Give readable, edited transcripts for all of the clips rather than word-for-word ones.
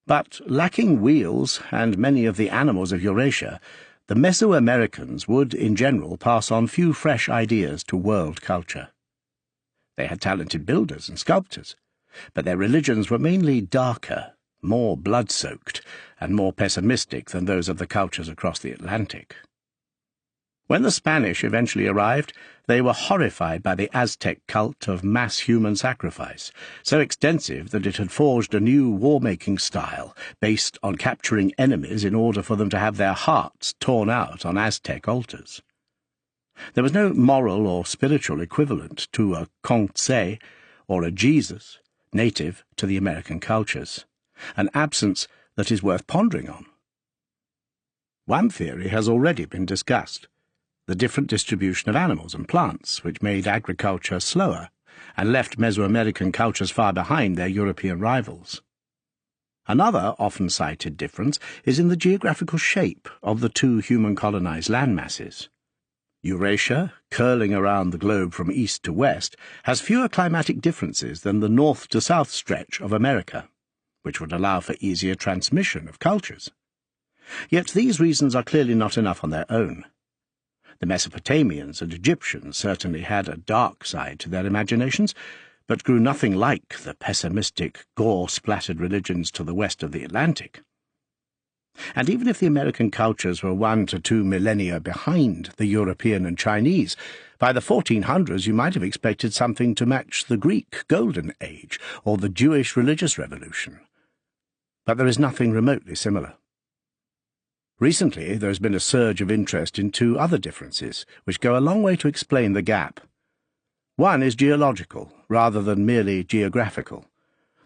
But lacking wheels and many of the animals of Eurasia, the Mesoamericans would, in general, pass on few fresh ideas to world culture. They had talented builders and sculptors, but their religions were mainly darker, more blood-soaked, and more pessimistic than those of the cultures across the Atlantic. When the Spanish eventually arrived, they were horrified by the Aztec cult of mass human sacrifice, so extensive that it had forged a new war-making style based on capturing enemies in order for them to have their hearts torn out on Aztec altars. There was no moral or spiritual equivalent to a Kong-tse or a Jesus native to the American cultures, an absence that is worth pondering on. One theory has already been discussed: the different distribution of animals and plants, which made agriculture slower and left Mesoamerican cultures far behind their European rivals. Another often cited difference is in the geographical shape of the two human-colonized landmasses. Eurasia, curling around the globe from east to west, has fewer climatic differences than the north to south stretch of America, which would allow for easier transmission of cultures. Yet these reasons are clearly not enough on their own. The Mesopotamians and Egyptians certainly had a dark side to their imaginations, but grew nothing like the pessimistic, gore-splattered religions to the west of the Atlantic. And even if the American cultures were 1 to 2 millennia behind the European and Chinese, by the 1400s you might have expected something to match the Greek Golden Age or the Jewish religious revolution. But there is nothing remotely similar. Recently, there has been a surge of interest in two other differences, which go a long way to explain the gap. One is geological, rather than merely geographical.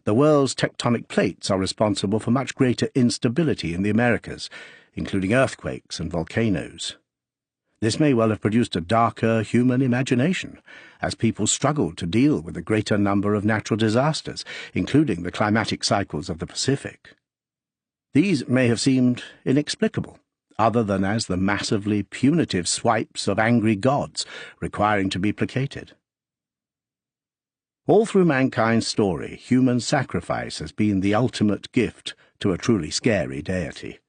The world's tectonic plates are responsible for much greater instability in the Americas, including earthquakes and volcanoes. This may well have produced a darker human imagination, as people struggled to deal with a greater number of natural disasters, including the climatic cycles of the Pacific. These may have seemed inexplicable, other than as the massively punitive swipes of angry gods requiring to be placated. All through mankind's story, human sacrifice has been the ultimate gift to a truly scary deity.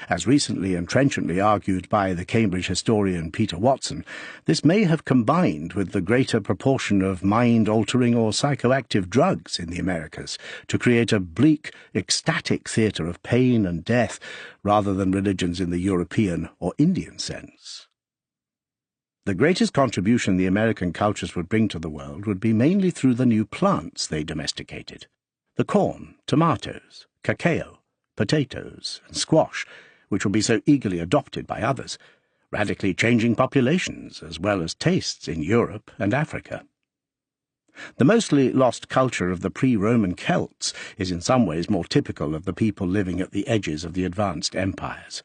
As recently and trenchantly argued by the Cambridge historian Peter Watson, this may have combined with the greater proportion of mind-altering or psychoactive drugs in the Americas to create a bleak, ecstatic theatre of pain and death rather than religions in the European or Indian sense. The greatest contribution the American cultures would bring to the world would be mainly through the new plants they domesticated: the corn, tomatoes, cacao, potatoes, and squash, which will be so eagerly adopted by others, radically changing populations as well as tastes in Europe and Africa. The mostly lost culture of the pre-Roman Celts is in some ways more typical of the people living at the edges of the advanced empires.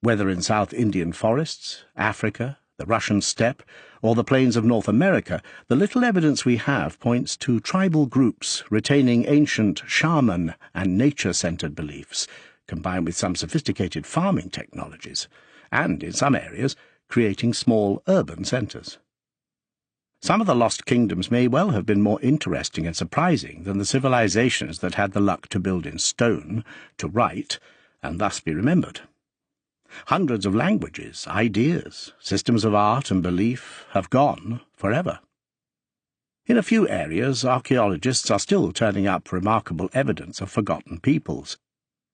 Whether in South Indian forests, Africa, the Russian steppe, or the plains of North America, the little evidence we have points to tribal groups retaining ancient shaman and nature-centered beliefs, combined with some sophisticated farming technologies, and, in some areas, creating small urban centres. Some of the lost kingdoms may well have been more interesting and surprising than the civilizations that had the luck to build in stone, to write, and thus be remembered. Hundreds of languages, ideas, systems of art and belief have gone forever. In a few areas, archaeologists are still turning up remarkable evidence of forgotten peoples.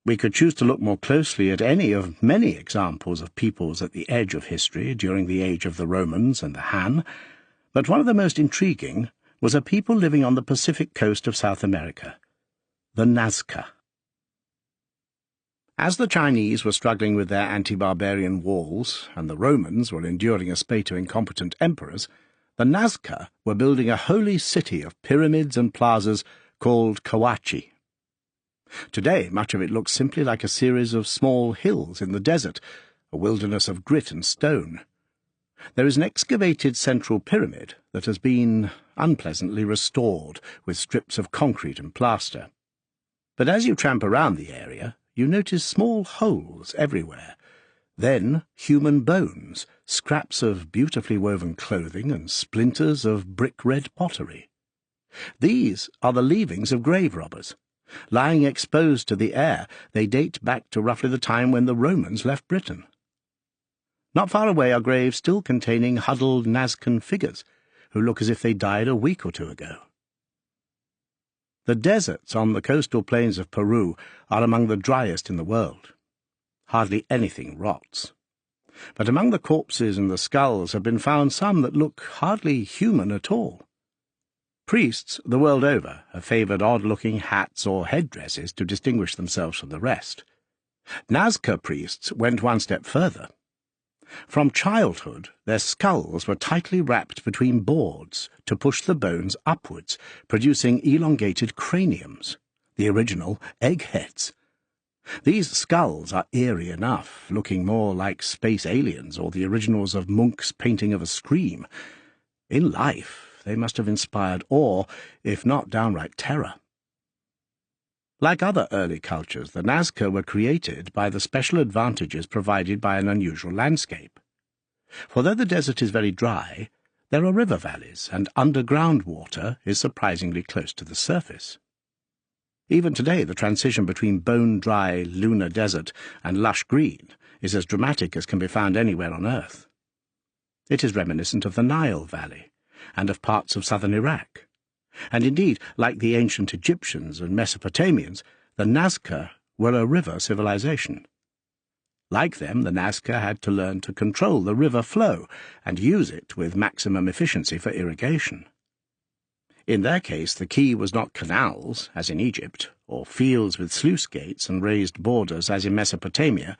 We could choose to look more closely at any of many examples of peoples at the edge of history during the age of the Romans and the Han, but one of the most intriguing was a people living on the Pacific coast of South America, the Nazca. As the Chinese were struggling with their anti-barbarian wars, and the Romans were enduring a spate of incompetent emperors, the Nazca were building a holy city of pyramids and plazas called Kawachi. Today, much of it looks simply like a series of small hills in the desert, a wilderness of grit and stone. There is an excavated central pyramid that has been unpleasantly restored with strips of concrete and plaster. But as you tramp around the area, you notice small holes everywhere, then human bones, scraps of beautifully woven clothing and splinters of brick-red pottery. These are the leavings of grave robbers, Lying exposed to the air, they date back to roughly the time when the Romans left Britain. Not far away are graves still containing huddled Nazcan figures, who look as if they died a week or two ago. The deserts on the coastal plains of Peru are among the driest in the world. Hardly anything rots. But among the corpses and the skulls have been found some that look hardly human at all. Priests, the world over, have favoured odd-looking hats or headdresses to distinguish themselves from the rest. Nazca priests went one step further. From childhood, their skulls were tightly wrapped between boards to push the bones upwards, producing elongated craniums, the original eggheads. These skulls are eerie enough, looking more like space aliens or the originals of Munch's painting of a scream. In life, they must have inspired awe, if not downright terror. Like other early cultures, the Nazca were created by the special advantages provided by an unusual landscape. For though the desert is very dry, there are river valleys, and underground water is surprisingly close to the surface. Even today, the transition between bone-dry lunar desert and lush green is as dramatic as can be found anywhere on Earth. It is reminiscent of the Nile Valley and of parts of southern Iraq. And indeed, like the ancient Egyptians and Mesopotamians, the Nazca were a river civilization. Like them, the Nazca had to learn to control the river flow and use it with maximum efficiency for irrigation. In their case, the key was not canals, as in Egypt, or fields with sluice gates and raised borders, as in Mesopotamia,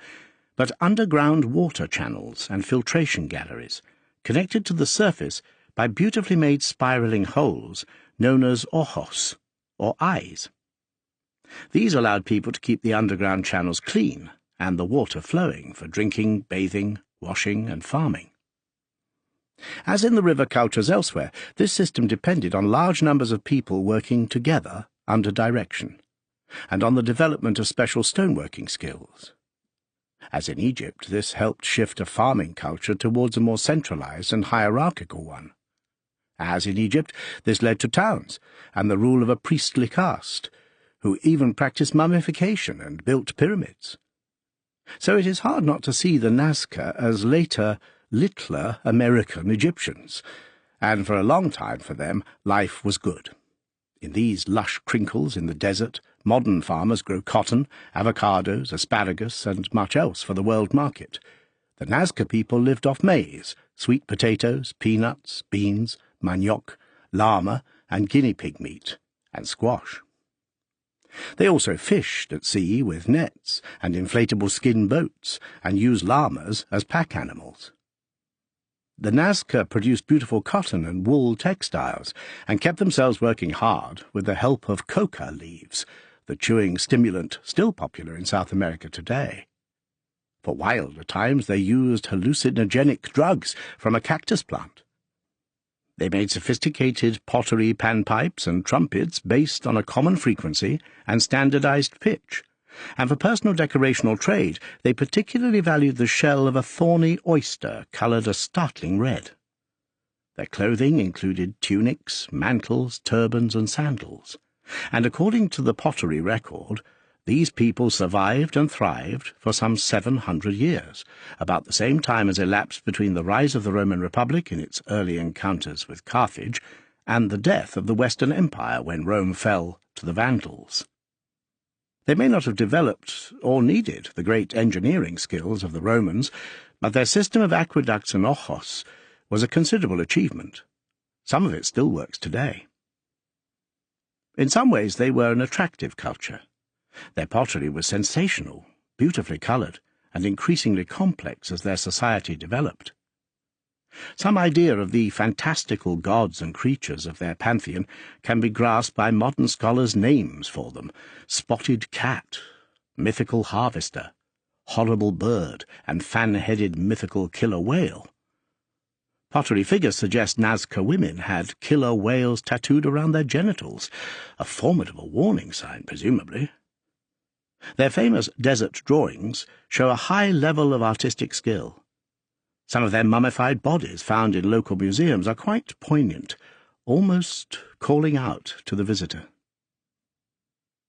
but underground water channels and filtration galleries, connected to the surface by beautifully made spiralling holes known as ojos, or eyes. These allowed people to keep the underground channels clean and the water flowing for drinking, bathing, washing, and farming. As in the river cultures elsewhere, this system depended on large numbers of people working together under direction, and on the development of special stoneworking skills. As in Egypt, this helped shift a farming culture towards a more centralized and hierarchical one. As in Egypt, this led to towns and the rule of a priestly caste, who even practiced mummification and built pyramids. So it is hard not to see the Nazca as later, littler American Egyptians, and for a long time for them life was good. In these lush crinkles in the desert, modern farmers grow cotton, avocados, asparagus, and much else for the world market. The Nazca people lived off maize, sweet potatoes, peanuts, beans, manioc, llama, and guinea pig meat, and squash. They also fished at sea with nets and inflatable skin boats, and used llamas as pack animals. The Nazca produced beautiful cotton and wool textiles, and kept themselves working hard with the help of coca leaves, the chewing stimulant still popular in South America today. For wilder times they used hallucinogenic drugs from a cactus plant. They made sophisticated pottery panpipes and trumpets based on a common frequency and standardized pitch, and for personal decoration or trade they particularly valued the shell of a thorny oyster coloured a startling red. Their clothing included tunics, mantles, turbans, and sandals, and according to the pottery record, these people survived and thrived for some 700 years, about the same time as elapsed between the rise of the Roman Republic in its early encounters with Carthage and the death of the Western Empire when Rome fell to the Vandals. They may not have developed or needed the great engineering skills of the Romans, but their system of aqueducts and ojos was a considerable achievement. Some of it still works today. In some ways they were an attractive culture. Their pottery was sensational, beautifully coloured, and increasingly complex as their society developed. Some idea of the fantastical gods and creatures of their pantheon can be grasped by modern scholars' names for them: spotted cat, mythical harvester, horrible bird, and fan-headed mythical killer whale. Pottery figures suggest Nazca women had killer whales tattooed around their genitals, a formidable warning sign, presumably. Their famous desert drawings show a high level of artistic skill. Some of their mummified bodies found in local museums are quite poignant, almost calling out to the visitor.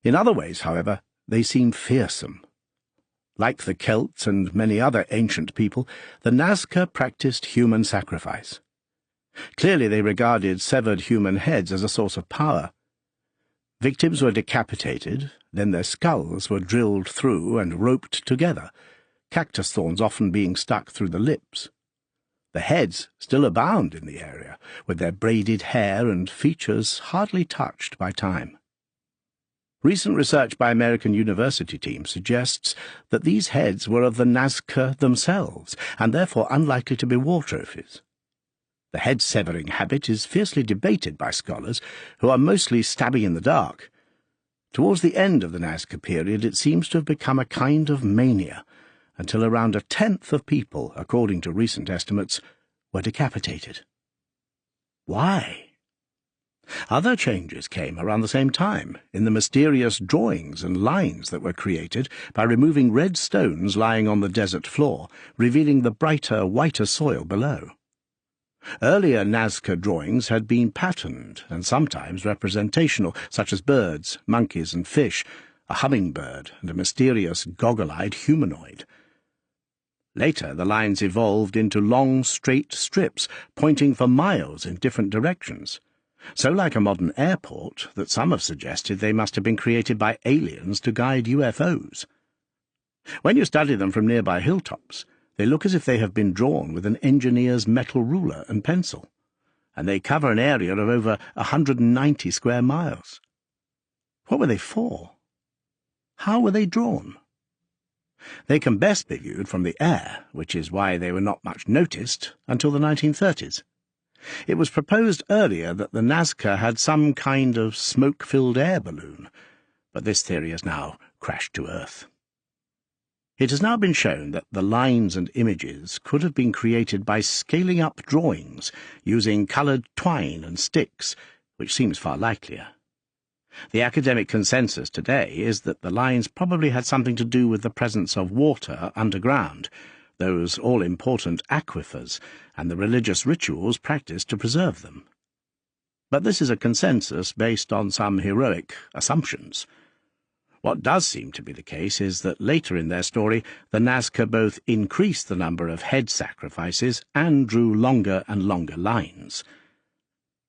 In other ways, however, they seem fearsome. Like the Celts and many other ancient people, the Nazca practiced human sacrifice. Clearly they regarded severed human heads as a source of power. Victims were decapitated, then their skulls were drilled through and roped together, cactus thorns often being stuck through the lips. The heads still abound in the area, with their braided hair and features hardly touched by time. Recent research by American university teams suggests that these heads were of the Nazca themselves, and therefore unlikely to be war trophies. The head-severing habit is fiercely debated by scholars, who are mostly stabbing in the dark. Towards the end of the Nazca period, it seems to have become a kind of mania, until around 1/10 of people, according to recent estimates, were decapitated. Why? Other changes came around the same time, in the mysterious drawings and lines that were created by removing red stones lying on the desert floor, revealing the brighter, whiter soil below. Earlier Nazca drawings had been patterned and sometimes representational, such as birds, monkeys, and fish, a hummingbird, and a mysterious goggle-eyed humanoid. Later, the lines evolved into long, straight strips, pointing for miles in different directions, so like a modern airport that some have suggested they must have been created by aliens to guide UFOs. When you study them from nearby hilltops, they look as if they have been drawn with an engineer's metal ruler and pencil, and they cover an area of over 190 square miles. What were they for? How were they drawn? They can best be viewed from the air, which is why they were not much noticed until the 1930s. It was proposed earlier that the Nazca had some kind of smoke-filled air balloon, but this theory has now crashed to earth. It has now been shown that the lines and images could have been created by scaling up drawings using coloured twine and sticks, which seems far likelier. The academic consensus today is that the lines probably had something to do with the presence of water underground, those all-important aquifers, and the religious rituals practiced to preserve them. But this is a consensus based on some heroic assumptions. What does seem to be the case is that later in their story, the Nazca both increased the number of head sacrifices and drew longer and longer lines.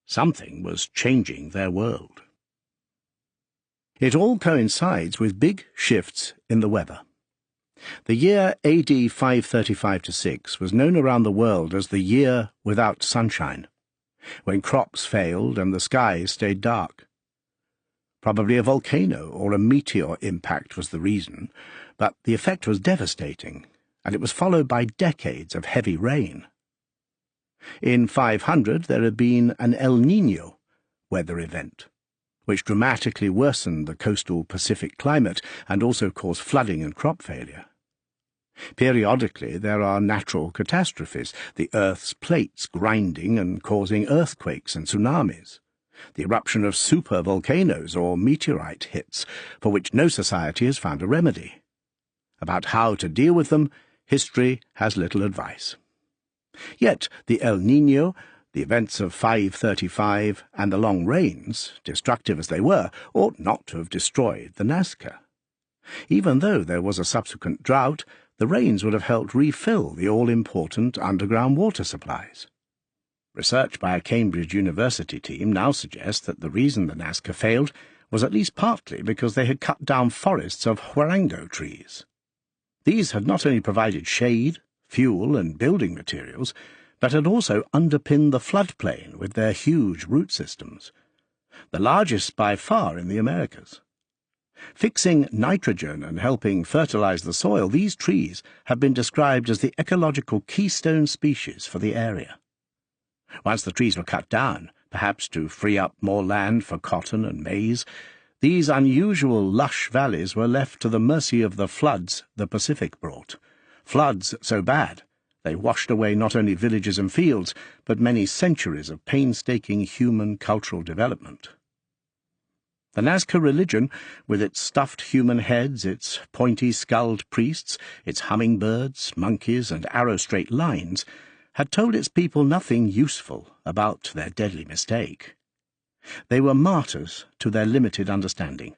Something was changing their world. It all coincides with big shifts in the weather. The year AD 535-6 was known around the world as the year without sunshine, when crops failed and the skies stayed dark. Probably a volcano or a meteor impact was the reason, but the effect was devastating, and it was followed by decades of heavy rain. In 500 there had been an El Niño weather event, which dramatically worsened the coastal Pacific climate and also caused flooding and crop failure. Periodically there are natural catastrophes, the Earth's plates grinding and causing earthquakes and tsunamis, the eruption of supervolcanoes or meteorite hits, for which no society has found a remedy. About how to deal with them, history has little advice. Yet the El Niño, the events of 535, and the long rains, destructive as they were, ought not to have destroyed the Nazca. Even though there was a subsequent drought, the rains would have helped refill the all-important underground water supplies. Research by a Cambridge University team now suggests that the reason the Nazca failed was at least partly because they had cut down forests of huarango trees. These had not only provided shade, fuel, and building materials, but had also underpinned the floodplain with their huge root systems, the largest by far in the Americas. Fixing nitrogen and helping fertilize the soil, these trees have been described as the ecological keystone species for the area. Once the trees were cut down, perhaps to free up more land for cotton and maize, these unusual lush valleys were left to the mercy of the floods the Pacific brought, floods so bad they washed away not only villages and fields, but many centuries of painstaking human cultural development. The Nazca religion, with its stuffed human heads, its pointy-skulled priests, its hummingbirds, monkeys, and arrow-straight lines, had told its people nothing useful about their deadly mistake. They were martyrs to their limited understanding.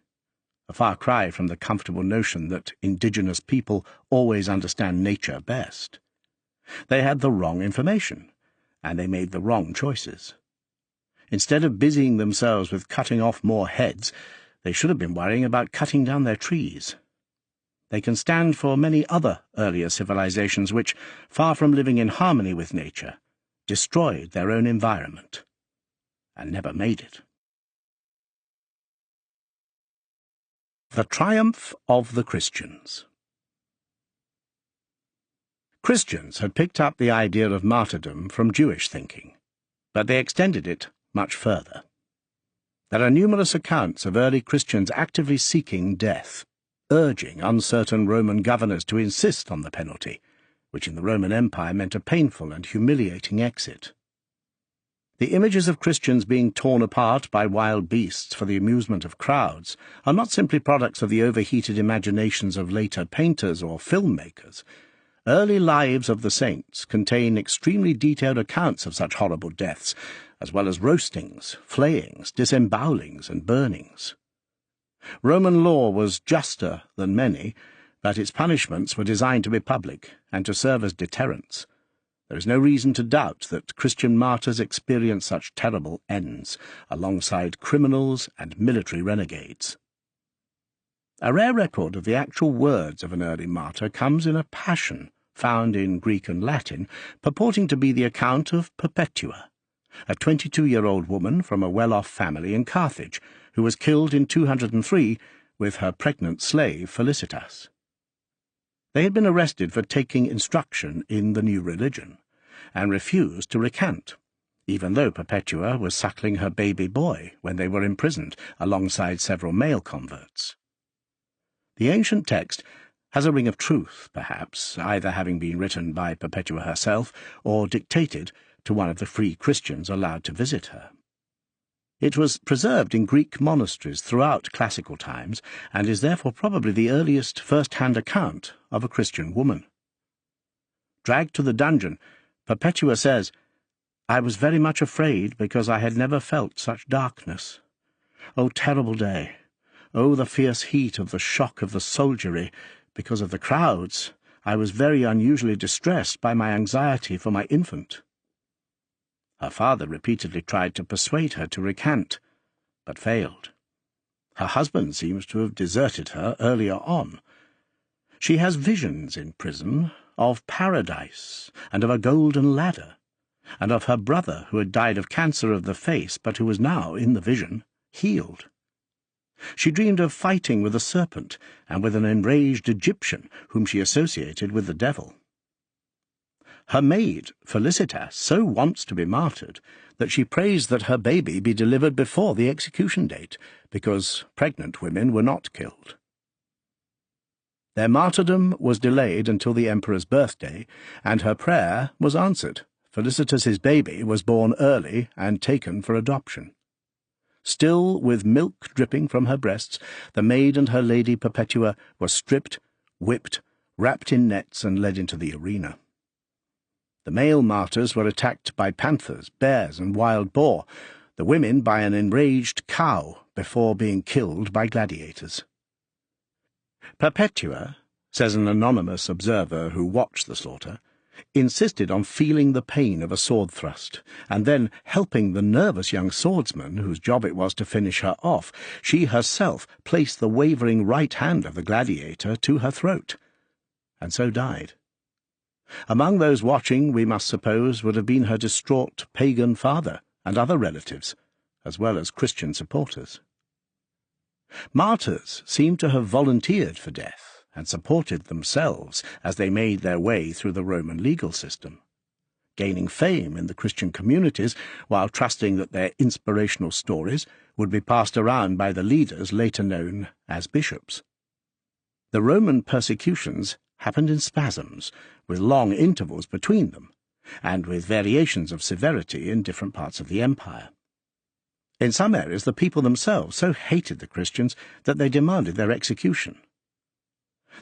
a far cry from the comfortable notion that indigenous people always understand nature best. They had the wrong information, and they made the wrong choices. Instead of busying themselves with cutting off more heads, they should have been worrying about cutting down their trees. They can stand for many other earlier civilizations which, far from living in harmony with nature, destroyed their own environment and never made it. The triumph of the Christians. Christians had picked up the idea of martyrdom from Jewish thinking, but they extended it much further. There are numerous accounts of early Christians actively seeking death, urging uncertain Roman governors to insist on the penalty, which in the Roman Empire meant a painful and humiliating exit. The images of Christians being torn apart by wild beasts for the amusement of crowds are not simply products of the overheated imaginations of later painters or filmmakers. Early lives of the saints contain extremely detailed accounts of such horrible deaths, as well as roastings, flayings, disembowelings, and burnings. Roman law was juster than many, but its punishments were designed to be public and to serve as deterrents. There is no reason to doubt that Christian martyrs experienced such terrible ends, alongside criminals and military renegades. A rare record of the actual words of an early martyr comes in a passion found in Greek and Latin, purporting to be the account of Perpetua, a 22-year-old woman from a well-off family in Carthage, who was killed in 203 with her pregnant slave Felicitas. They had been arrested for taking instruction in the new religion, and refused to recant, even though Perpetua was suckling her baby boy when they were imprisoned alongside several male converts. The ancient text has a ring of truth, perhaps, either having been written by Perpetua herself or dictated to one of the free Christians allowed to visit her. It was preserved in Greek monasteries throughout classical times, and is therefore probably the earliest first-hand account of a Christian woman. Dragged to the dungeon, Perpetua says, "I was very much afraid because I had never felt such darkness. O terrible day! O the fierce heat of the shock of the soldiery! Because of the crowds, I was very unusually distressed by my anxiety for my infant." Her father repeatedly tried to persuade her to recant, but failed. Her husband seems to have deserted her earlier on. She has visions in prison of paradise and of a golden ladder, and of her brother who had died of cancer of the face but who was now, in the vision, healed. She dreamed of fighting with a serpent and with an enraged Egyptian whom she associated with the devil. Her maid, Felicitas, so wants to be martyred that she prays that her baby be delivered before the execution date, because pregnant women were not killed. Their martyrdom was delayed until the emperor's birthday, and her prayer was answered. Felicitas's baby was born early and taken for adoption. Still with milk dripping from her breasts, the maid and her lady Perpetua were stripped, whipped, wrapped in nets, and led into the arena. The male martyrs were attacked by panthers, bears, and wild boar, the women by an enraged cow, before being killed by gladiators. Perpetua, says an anonymous observer who watched the slaughter, insisted on feeling the pain of a sword thrust, and then helping the nervous young swordsman, whose job it was to finish her off, she herself placed the wavering right hand of the gladiator to her throat, and so died. Among those watching, we must suppose, would have been her distraught pagan father and other relatives, as well as Christian supporters. Martyrs seem to have volunteered for death and supported themselves as they made their way through the Roman legal system, gaining fame in the Christian communities while trusting that their inspirational stories would be passed around by the leaders later known as bishops. The Roman persecutions happened in spasms, with long intervals between them, and with variations of severity in different parts of the empire. In some areas the people themselves so hated the Christians that they demanded their execution.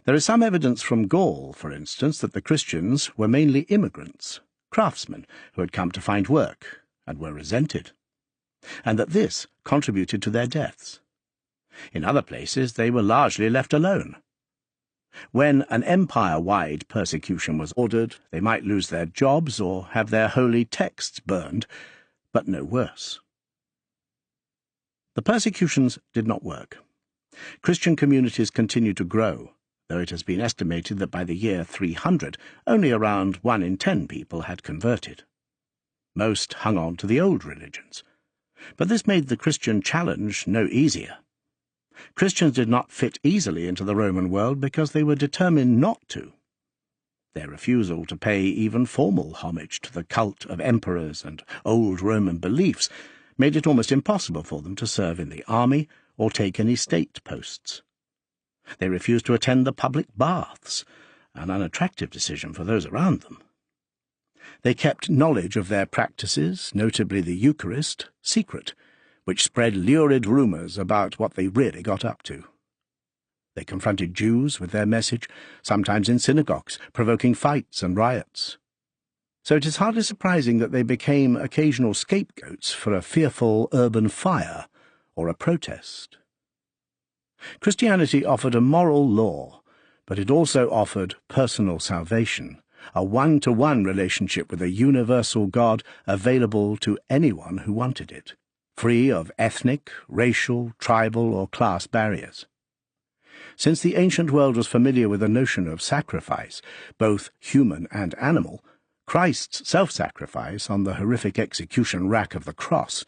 There is some evidence from Gaul, for instance, that the Christians were mainly immigrants, craftsmen who had come to find work and were resented, and that this contributed to their deaths. In other places they were largely left alone. When an empire-wide persecution was ordered, they might lose their jobs or have their holy texts burned, but no worse. The persecutions did not work. Christian communities continued to grow, though it has been estimated that by the year 300 only around 1 in 10 people had converted. Most hung on to the old religions, but this made the Christian challenge no easier. Christians did not fit easily into the Roman world because they were determined not to. Their refusal to pay even formal homage to the cult of emperors and old Roman beliefs made it almost impossible for them to serve in the army or take any state posts. They refused to attend the public baths, an unattractive decision for those around them. They kept knowledge of their practices, notably the Eucharist, secret, which spread lurid rumours about what they really got up to. They confronted Jews with their message, sometimes in synagogues, provoking fights and riots. So it is hardly surprising that they became occasional scapegoats for a fearful urban fire or a protest. Christianity offered a moral law, but it also offered personal salvation, a one-to-one relationship with a universal God available to anyone who wanted it, free of ethnic, racial, tribal, or class barriers. Since the ancient world was familiar with the notion of sacrifice, both human and animal, Christ's self-sacrifice on the horrific execution rack of the cross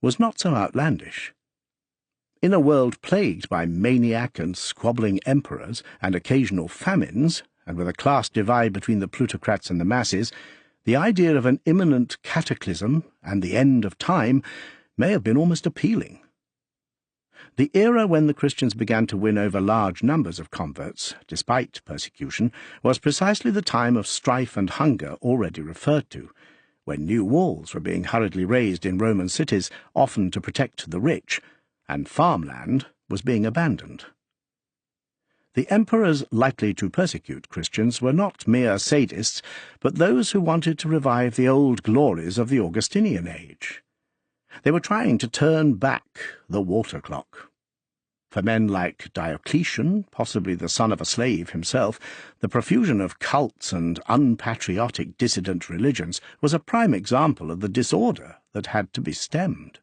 was not so outlandish. In a world plagued by maniac and squabbling emperors and occasional famines, and with a class divide between the plutocrats and the masses, the idea of an imminent cataclysm and the end of time may have been almost appealing. The era when the Christians began to win over large numbers of converts, despite persecution, was precisely the time of strife and hunger already referred to, when new walls were being hurriedly raised in Roman cities, often to protect the rich, and farmland was being abandoned. The emperors likely to persecute Christians were not mere sadists, but those who wanted to revive the old glories of the Augustinian age. They were trying to turn back the water clock. For men like Diocletian, possibly the son of a slave himself, the profusion of cults and unpatriotic dissident religions was a prime example of the disorder that had to be stemmed.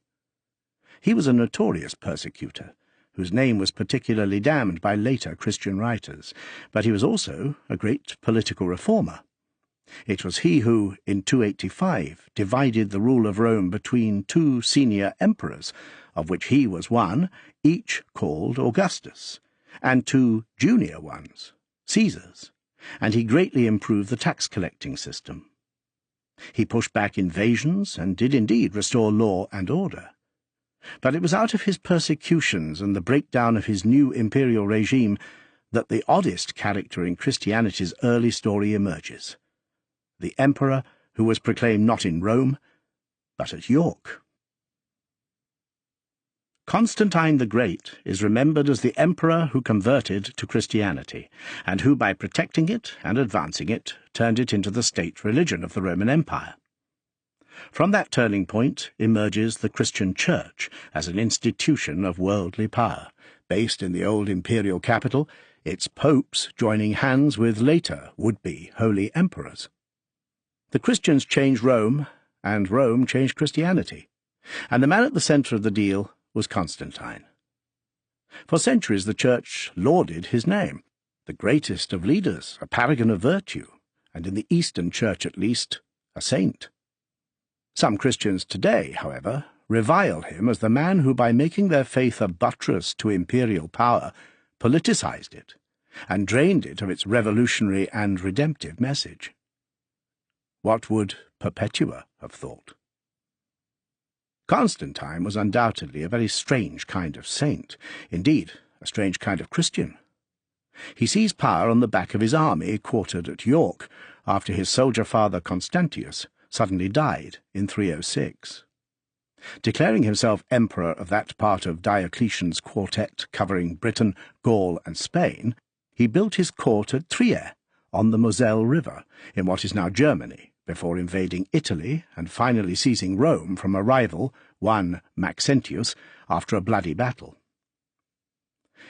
He was a notorious persecutor, whose name was particularly damned by later Christian writers, but he was also a great political reformer. It was he who, in 285, divided the rule of Rome between 2 senior emperors, of which he was one, each called Augustus, and 2 junior ones, Caesars, and he greatly improved the tax-collecting system. He pushed back invasions and did indeed restore law and order. But it was out of his persecutions and the breakdown of his new imperial regime that the oddest character in Christianity's early story emerges: the emperor who was proclaimed not in Rome, but at York. Constantine the Great is remembered as the emperor who converted to Christianity, and who, by protecting it and advancing it, turned it into the state religion of the Roman Empire. From that turning point emerges the Christian Church as an institution of worldly power, based in the old imperial capital, its popes joining hands with later would-be holy emperors. The Christians changed Rome, and Rome changed Christianity, and the man at the centre of the deal was Constantine. For centuries the Church lauded his name, the greatest of leaders, a paragon of virtue, and in the Eastern Church at least, a saint. Some Christians today, however, revile him as the man who, by making their faith a buttress to imperial power, politicized it, and drained it of its revolutionary and redemptive message. What would Perpetua have thought? Constantine was undoubtedly a very strange kind of saint, indeed, a strange kind of Christian. He seized power on the back of his army quartered at York, after his soldier father Constantius suddenly died in 306. Declaring himself emperor of that part of Diocletian's quartet covering Britain, Gaul, and Spain, he built his court at Trier, on the Moselle River, in what is now Germany, before invading Italy and finally seizing Rome from a rival, one Maxentius, after a bloody battle.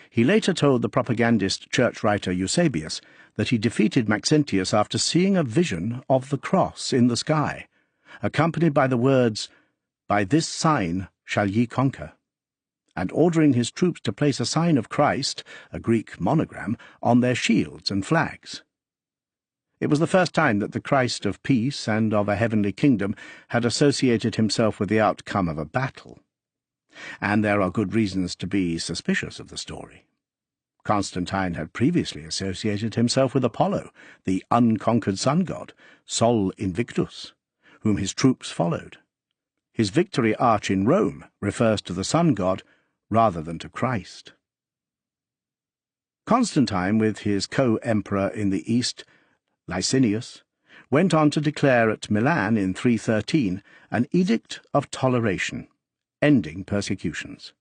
He later told the propagandist church writer Eusebius that he defeated Maxentius after seeing a vision of the cross in the sky, accompanied by the words, "By this sign shall ye conquer," and ordering his troops to place a sign of Christ, a Greek monogram, on their shields and flags. It was the first time that the Christ of peace and of a heavenly kingdom had associated himself with the outcome of a battle. And there are good reasons to be suspicious of the story. Constantine had previously associated himself with Apollo, the unconquered sun god, Sol Invictus, whom his troops followed. His victory arch in Rome refers to the sun god rather than to Christ. Constantine, with his co-emperor in the east, Licinius, went on to declare at Milan in 313 an edict of toleration, ending persecutions.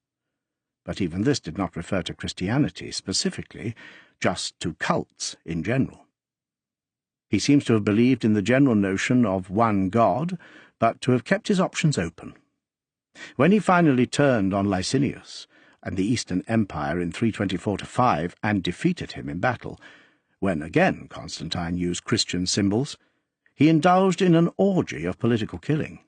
But even this did not refer to Christianity specifically, just to cults in general. He seems to have believed in the general notion of one God, but to have kept his options open. When he finally turned on Licinius and the Eastern Empire in 324-5 and defeated him in battle, when again Constantine used Christian symbols, he indulged in an orgy of political killing.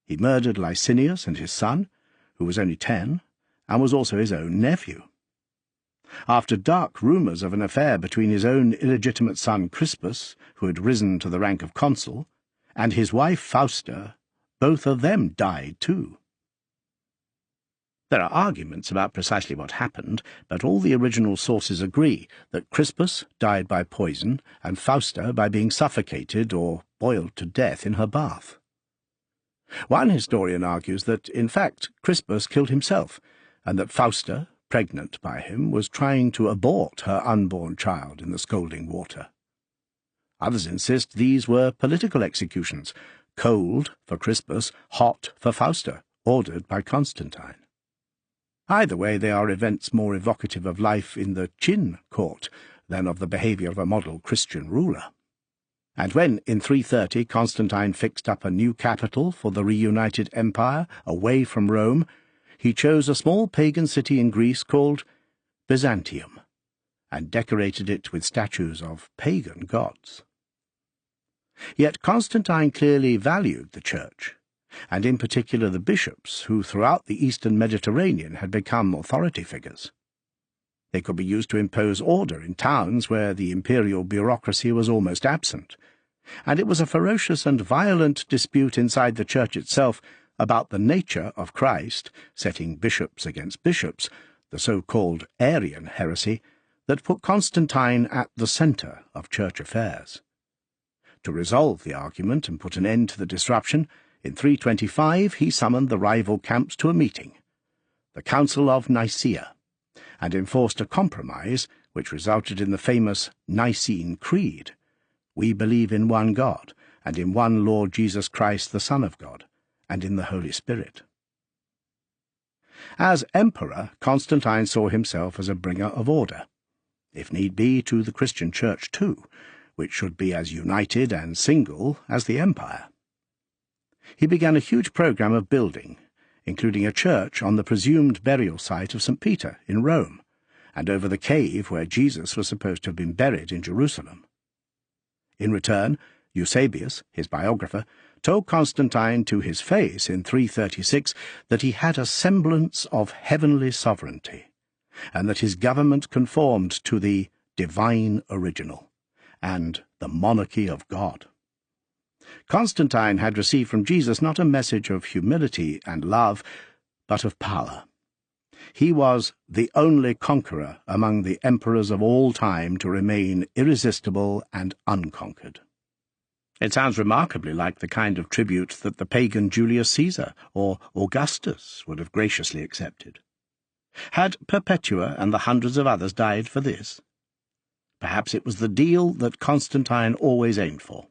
He murdered Licinius and his son, who was only 10, and was also his own nephew. After dark rumours of an affair between his own illegitimate son Crispus, who had risen to the rank of consul, and his wife Fausta, both of them died too. There are arguments about precisely what happened, but all the original sources agree that Crispus died by poison and Fausta by being suffocated or boiled to death in her bath. One historian argues that, in fact, Crispus killed himself, and that Fausta, pregnant by him, was trying to abort her unborn child in the scalding water. Others insist these were political executions, cold for Crispus, hot for Fausta, ordered by Constantine. Either way, they are events more evocative of life in the Qin court than of the behaviour of a model Christian ruler. And when, in 330, Constantine fixed up a new capital for the reunited empire, away from Rome, he chose a small pagan city in Greece called Byzantium, and decorated it with statues of pagan gods. Yet Constantine clearly valued the church, and in particular the bishops, who throughout the eastern Mediterranean had become authority figures. They could be used to impose order in towns where the imperial bureaucracy was almost absent, and it was a ferocious and violent dispute inside the church itself about the nature of Christ, setting bishops against bishops, the so-called Arian heresy, that put Constantine at the centre of church affairs. To resolve the argument and put an end to the disruption, in 325 he summoned the rival camps to a meeting, the Council of Nicaea, and enforced a compromise which resulted in the famous Nicene Creed: "We believe in one God, and in one Lord Jesus Christ, the Son of God, and in the Holy Spirit." As emperor, Constantine saw himself as a bringer of order, if need be to the Christian Church too, which should be as united and single as the empire. He began a huge programme of building, including a church on the presumed burial site of St. Peter in Rome, and over the cave where Jesus was supposed to have been buried in Jerusalem. In return, Eusebius, his biographer, told Constantine to his face in 336 that he had a semblance of heavenly sovereignty, and that his government conformed to the divine original, and the monarchy of God. Constantine had received from Jesus not a message of humility and love, but of power. He was the only conqueror among the emperors of all time to remain irresistible and unconquered. It sounds remarkably like the kind of tribute that the pagan Julius Caesar or Augustus would have graciously accepted. Had Perpetua and the hundreds of others died for this? Perhaps it was the deal that Constantine always aimed for.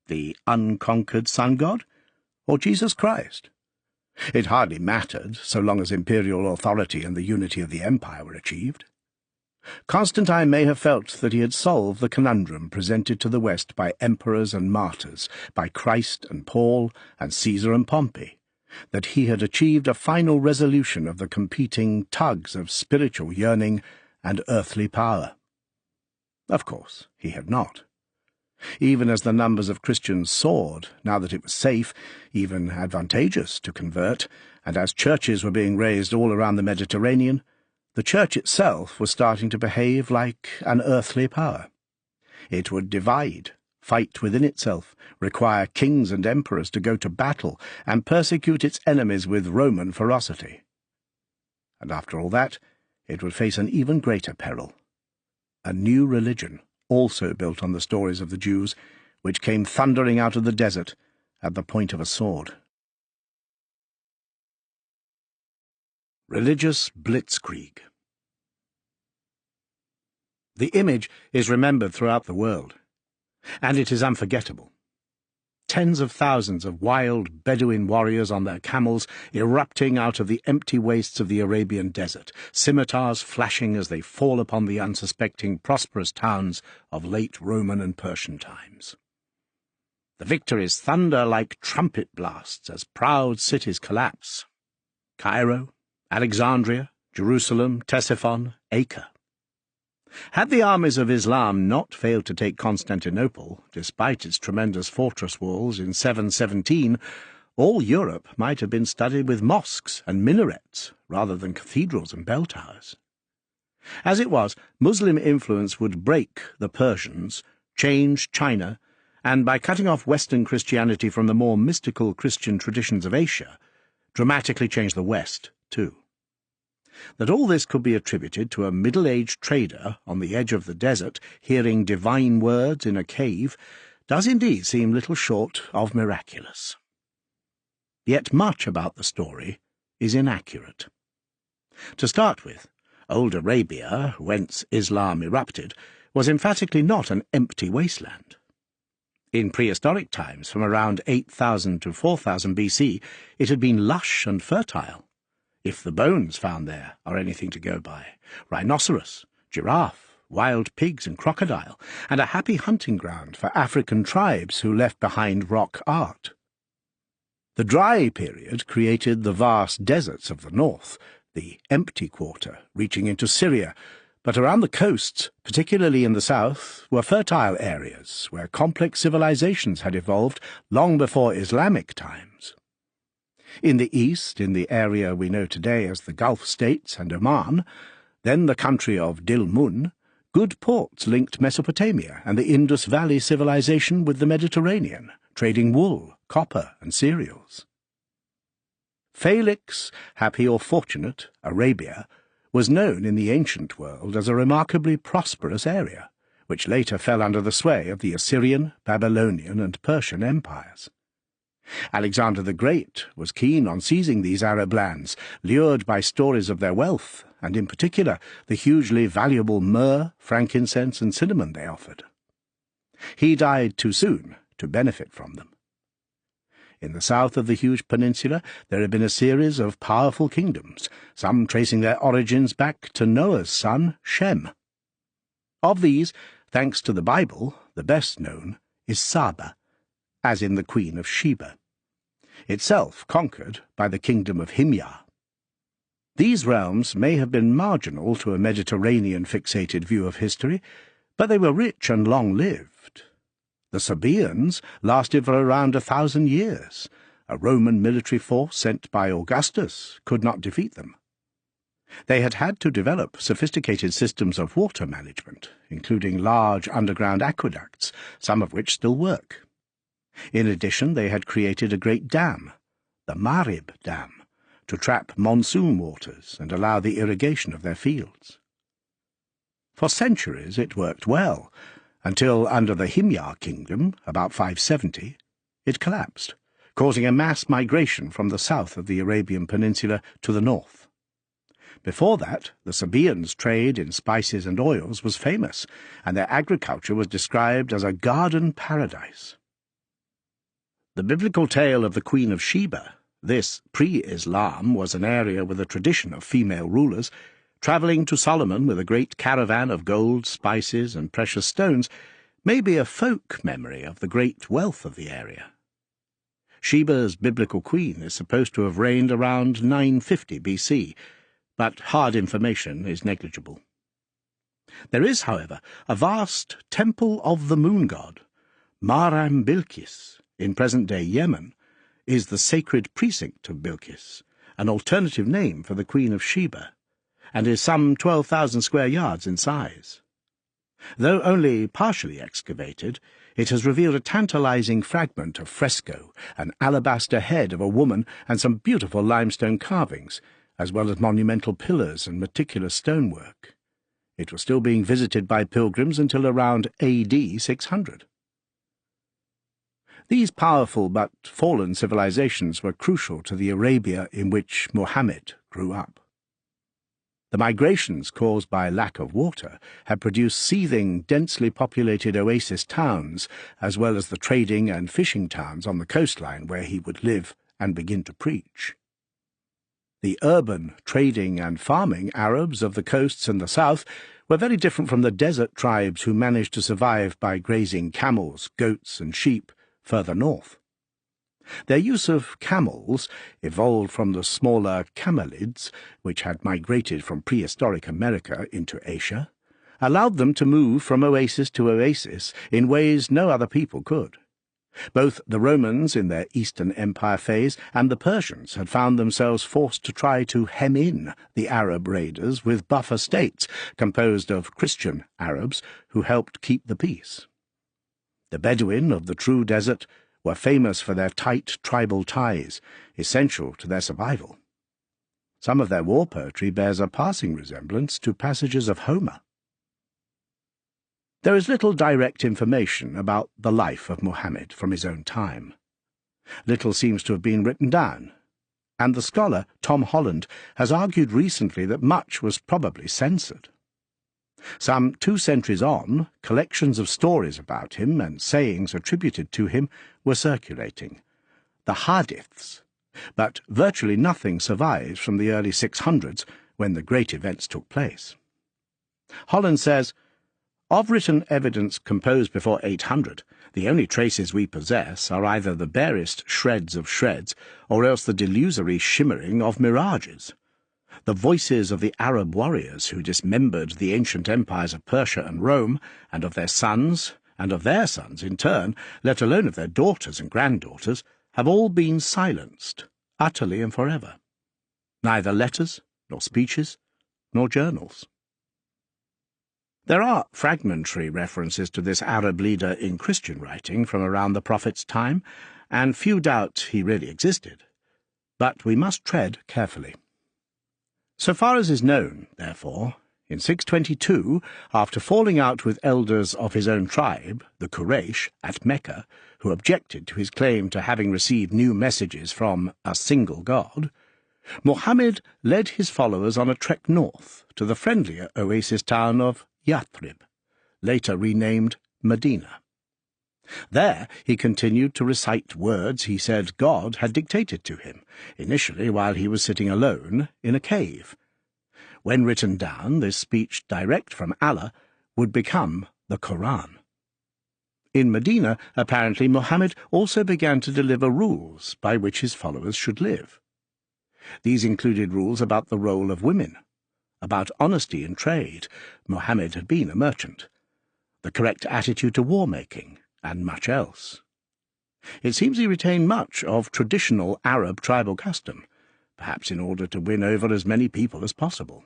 The unconquered sun god, or Jesus Christ? It hardly mattered, so long as imperial authority and the unity of the empire were achieved. Constantine may have felt that he had solved the conundrum presented to the West by emperors and martyrs, by Christ and Paul and Caesar and Pompey, that he had achieved a final resolution of the competing tugs of spiritual yearning and earthly power. Of course, he had not. Even as the numbers of Christians soared, now that it was safe, even advantageous, to convert, and as churches were being raised all around the Mediterranean, the church itself was starting to behave like an earthly power. It would divide, fight within itself, require kings and emperors to go to battle, and persecute its enemies with Roman ferocity. And after all that, it would face an even greater peril. A new religion, also built on the stories of the Jews, which came thundering out of the desert at the point of a sword. Religious blitzkrieg. The image is remembered throughout the world, and it is unforgettable. Tens of thousands of wild Bedouin warriors on their camels erupting out of the empty wastes of the Arabian desert, scimitars flashing as they fall upon the unsuspecting prosperous towns of late Roman and Persian times. The victories thunder like trumpet blasts as proud cities collapse. Cairo, Alexandria, Jerusalem, Ctesiphon, Acre. Had the armies of Islam not failed to take Constantinople, despite its tremendous fortress walls in 717, all Europe might have been studded with mosques and minarets rather than cathedrals and bell towers. As it was, Muslim influence would break the Persians, change China, and by cutting off Western Christianity from the more mystical Christian traditions of Asia, dramatically change the West too. That all this could be attributed to a middle-aged trader on the edge of the desert hearing divine words in a cave does indeed seem little short of miraculous. Yet much about the story is inaccurate. To start with, old Arabia, whence Islam erupted, was emphatically not an empty wasteland. In prehistoric times, from around 8,000 to 4,000 BC, it had been lush and fertile. If the bones found there are anything to go by, rhinoceros, giraffe, wild pigs and crocodile, and a happy hunting ground for African tribes who left behind rock art. The dry period created the vast deserts of the north, the empty quarter reaching into Syria, but around the coasts, particularly in the south, were fertile areas where complex civilizations had evolved long before Islamic times. In the east, in the area we know today as the Gulf States and Oman, then the country of Dilmun, good ports linked Mesopotamia and the Indus Valley civilization with the Mediterranean, trading wool, copper, and cereals. Felix, happy or fortunate, Arabia, was known in the ancient world as a remarkably prosperous area, which later fell under the sway of the Assyrian, Babylonian, and Persian empires. Alexander the Great was keen on seizing these Arab lands, lured by stories of their wealth, and in particular the hugely valuable myrrh, frankincense, and cinnamon they offered. He died too soon to benefit from them. In the south of the huge peninsula there had been a series of powerful kingdoms, some tracing their origins back to Noah's son, Shem. Of these, thanks to the Bible, the best known is Saba, as in the Queen of Sheba, itself conquered by the kingdom of Himyar. These realms may have been marginal to a Mediterranean-fixated view of history, but they were rich and long-lived. The Sabaeans lasted for around 1,000 years. A Roman military force sent by Augustus could not defeat them. They had had to develop sophisticated systems of water management, including large underground aqueducts, some of which still work. In addition, they had created a great dam, the Marib Dam, to trap monsoon waters and allow the irrigation of their fields. For centuries it worked well, until under the Himyar kingdom, about 570, it collapsed, causing a mass migration from the south of the Arabian Peninsula to the north. Before that, the Sabaeans' trade in spices and oils was famous, and their agriculture was described as a garden paradise. The biblical tale of the Queen of Sheba, this pre-Islam was an area with a tradition of female rulers, travelling to Solomon with a great caravan of gold, spices, and precious stones, may be a folk memory of the great wealth of the area. Sheba's biblical queen is supposed to have reigned around 950 BC, but hard information is negligible. There is, however, a vast temple of the moon god. Marr Bilqis, in present-day Yemen, is the sacred precinct of Bilqis, an alternative name for the Queen of Sheba, and is some 12,000 square yards in size. Though only partially excavated, it has revealed a tantalizing fragment of fresco, an alabaster head of a woman, and some beautiful limestone carvings, as well as monumental pillars and meticulous stonework. It was still being visited by pilgrims until around AD 600. These powerful but fallen civilizations were crucial to the Arabia in which Muhammad grew up. The migrations caused by lack of water had produced seething, densely populated oasis towns, as well as the trading and fishing towns on the coastline where he would live and begin to preach. The urban, trading and farming Arabs of the coasts and the south were very different from the desert tribes who managed to survive by grazing camels, goats and sheep further north. Their use of camels, evolved from the smaller camelids, which had migrated from prehistoric America into Asia, allowed them to move from oasis to oasis in ways no other people could. Both the Romans in their Eastern Empire phase and the Persians had found themselves forced to try to hem in the Arab raiders with buffer states composed of Christian Arabs who helped keep the peace. The Bedouin of the true desert were famous for their tight tribal ties, essential to their survival. Some of their war poetry bears a passing resemblance to passages of Homer. There is little direct information about the life of Muhammad from his own time. Little seems to have been written down, and the scholar Tom Holland has argued recently that much was probably censored. Some 2 centuries on, collections of stories about him and sayings attributed to him were circulating, the hadiths, but virtually nothing survives from the early 600s when the great events took place. Holland says, "Of written evidence composed before 800, the only traces we possess are either the barest shreds of shreds, or else the delusory shimmering of mirages. The voices of the Arab warriors who dismembered the ancient empires of Persia and Rome, and of their sons, and of their sons in turn, let alone of their daughters and granddaughters, have all been silenced, utterly and forever. Neither letters, nor speeches, nor journals." There are fragmentary references to this Arab leader in Christian writing from around the Prophet's time, and few doubt he really existed. But we must tread carefully. So far as is known, therefore, in 622, after falling out with elders of his own tribe, the Quraysh, at Mecca, who objected to his claim to having received new messages from a single God, Muhammad led his followers on a trek north to the friendlier oasis town of Yathrib, later renamed Medina. There he continued to recite words he said God had dictated to him, initially while he was sitting alone in a cave. When written down, this speech direct from Allah would become the Quran. In Medina, apparently, Muhammad also began to deliver rules by which his followers should live. These included rules about the role of women, about honesty in trade — Muhammad had been a merchant — the correct attitude to war-making, and much else. It seems he retained much of traditional Arab tribal custom, perhaps in order to win over as many people as possible.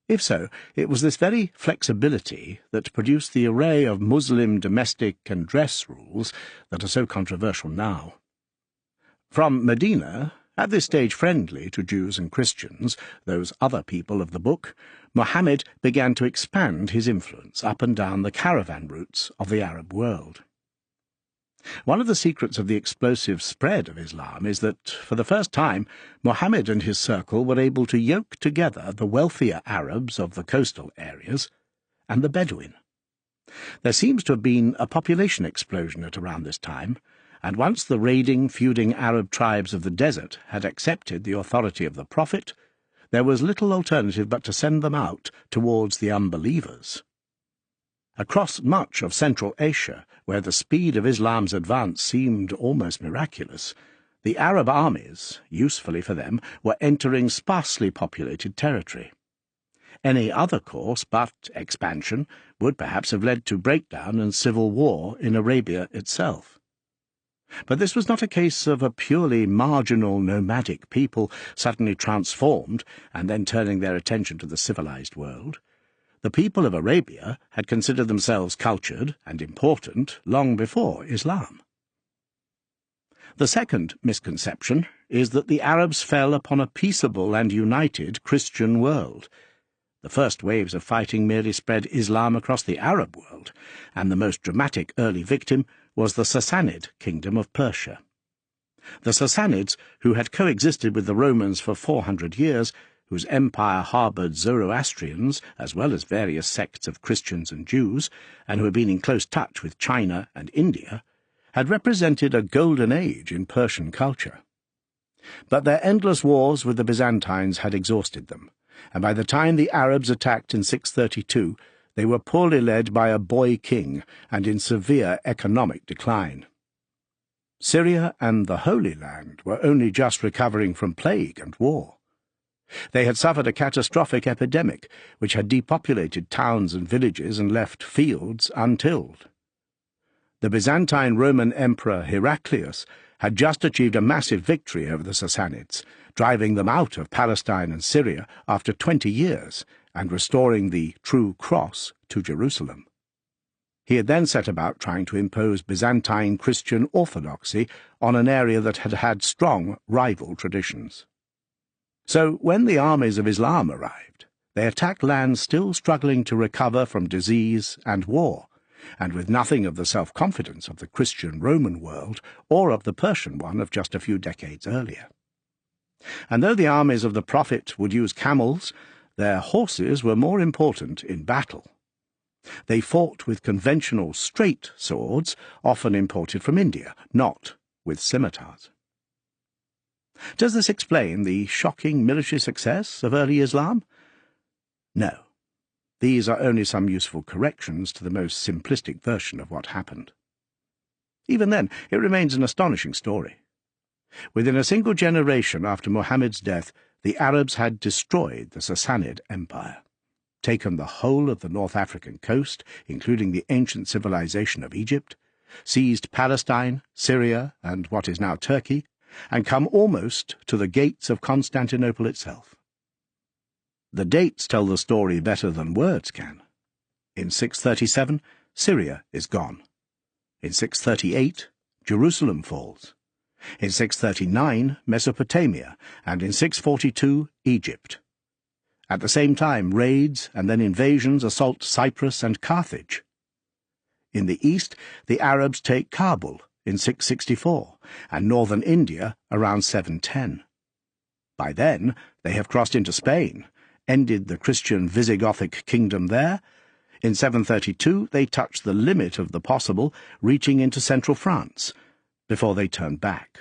If so, it was this very flexibility that produced the array of Muslim domestic and dress rules that are so controversial now. From Medina, at this stage friendly to Jews and Christians, those other people of the book, Muhammad began to expand his influence up and down the caravan routes of the Arab world. One of the secrets of the explosive spread of Islam is that, for the first time, Muhammad and his circle were able to yoke together the wealthier Arabs of the coastal areas and the Bedouin. There seems to have been a population explosion at around this time, and once the raiding, feuding Arab tribes of the desert had accepted the authority of the Prophet, there was little alternative but to send them out towards the unbelievers. Across much of Central Asia, where the speed of Islam's advance seemed almost miraculous, the Arab armies, usefully for them, were entering sparsely populated territory. Any other course but expansion would perhaps have led to breakdown and civil war in Arabia itself. But this was not a case of a purely marginal nomadic people suddenly transformed and then turning their attention to the civilized world. The people of Arabia had considered themselves cultured and important long before Islam. The second misconception is that the Arabs fell upon a peaceable and united Christian world. The first waves of fighting merely spread Islam across the Arab world, and the most dramatic early victim was the Sassanid kingdom of Persia. The Sassanids, who had coexisted with the Romans for 400 years, whose empire harboured Zoroastrians as well as various sects of Christians and Jews, and who had been in close touch with China and India, had represented a golden age in Persian culture. But their endless wars with the Byzantines had exhausted them, and by the time the Arabs attacked in 632, they were poorly led by a boy king and in severe economic decline. Syria and the Holy Land were only just recovering from plague and war. They had suffered a catastrophic epidemic which had depopulated towns and villages and left fields untilled. The Byzantine Roman Emperor Heraclius had just achieved a massive victory over the Sassanids, driving them out of Palestine and Syria after 20 years and restoring the true cross to Jerusalem. He had then set about trying to impose Byzantine Christian orthodoxy on an area that had had strong rival traditions. So when the armies of Islam arrived, they attacked lands still struggling to recover from disease and war, and with nothing of the self-confidence of the Christian Roman world or of the Persian one of just a few decades earlier. And though the armies of the Prophet would use camels, their horses were more important in battle. They fought with conventional straight swords, often imported from India, not with scimitars. Does this explain the shocking military success of early Islam? No. These are only some useful corrections to the most simplistic version of what happened. Even then, it remains an astonishing story. Within a single generation after Muhammad's death, the Arabs had destroyed the Sassanid Empire, taken the whole of the North African coast, including the ancient civilization of Egypt, seized Palestine, Syria, and what is now Turkey, and come almost to the gates of Constantinople itself. The dates tell the story better than words can. In 637, Syria is gone. In 638, Jerusalem falls. In 639, Mesopotamia, and in 642, Egypt. At the same time, raids and then invasions assault Cyprus and Carthage. In the east, the Arabs take Kabul in 664, and northern India around 710. By then, they have crossed into Spain, ended the Christian Visigothic kingdom there. In 732, they touch the limit of the possible, reaching into central France, before they turn back.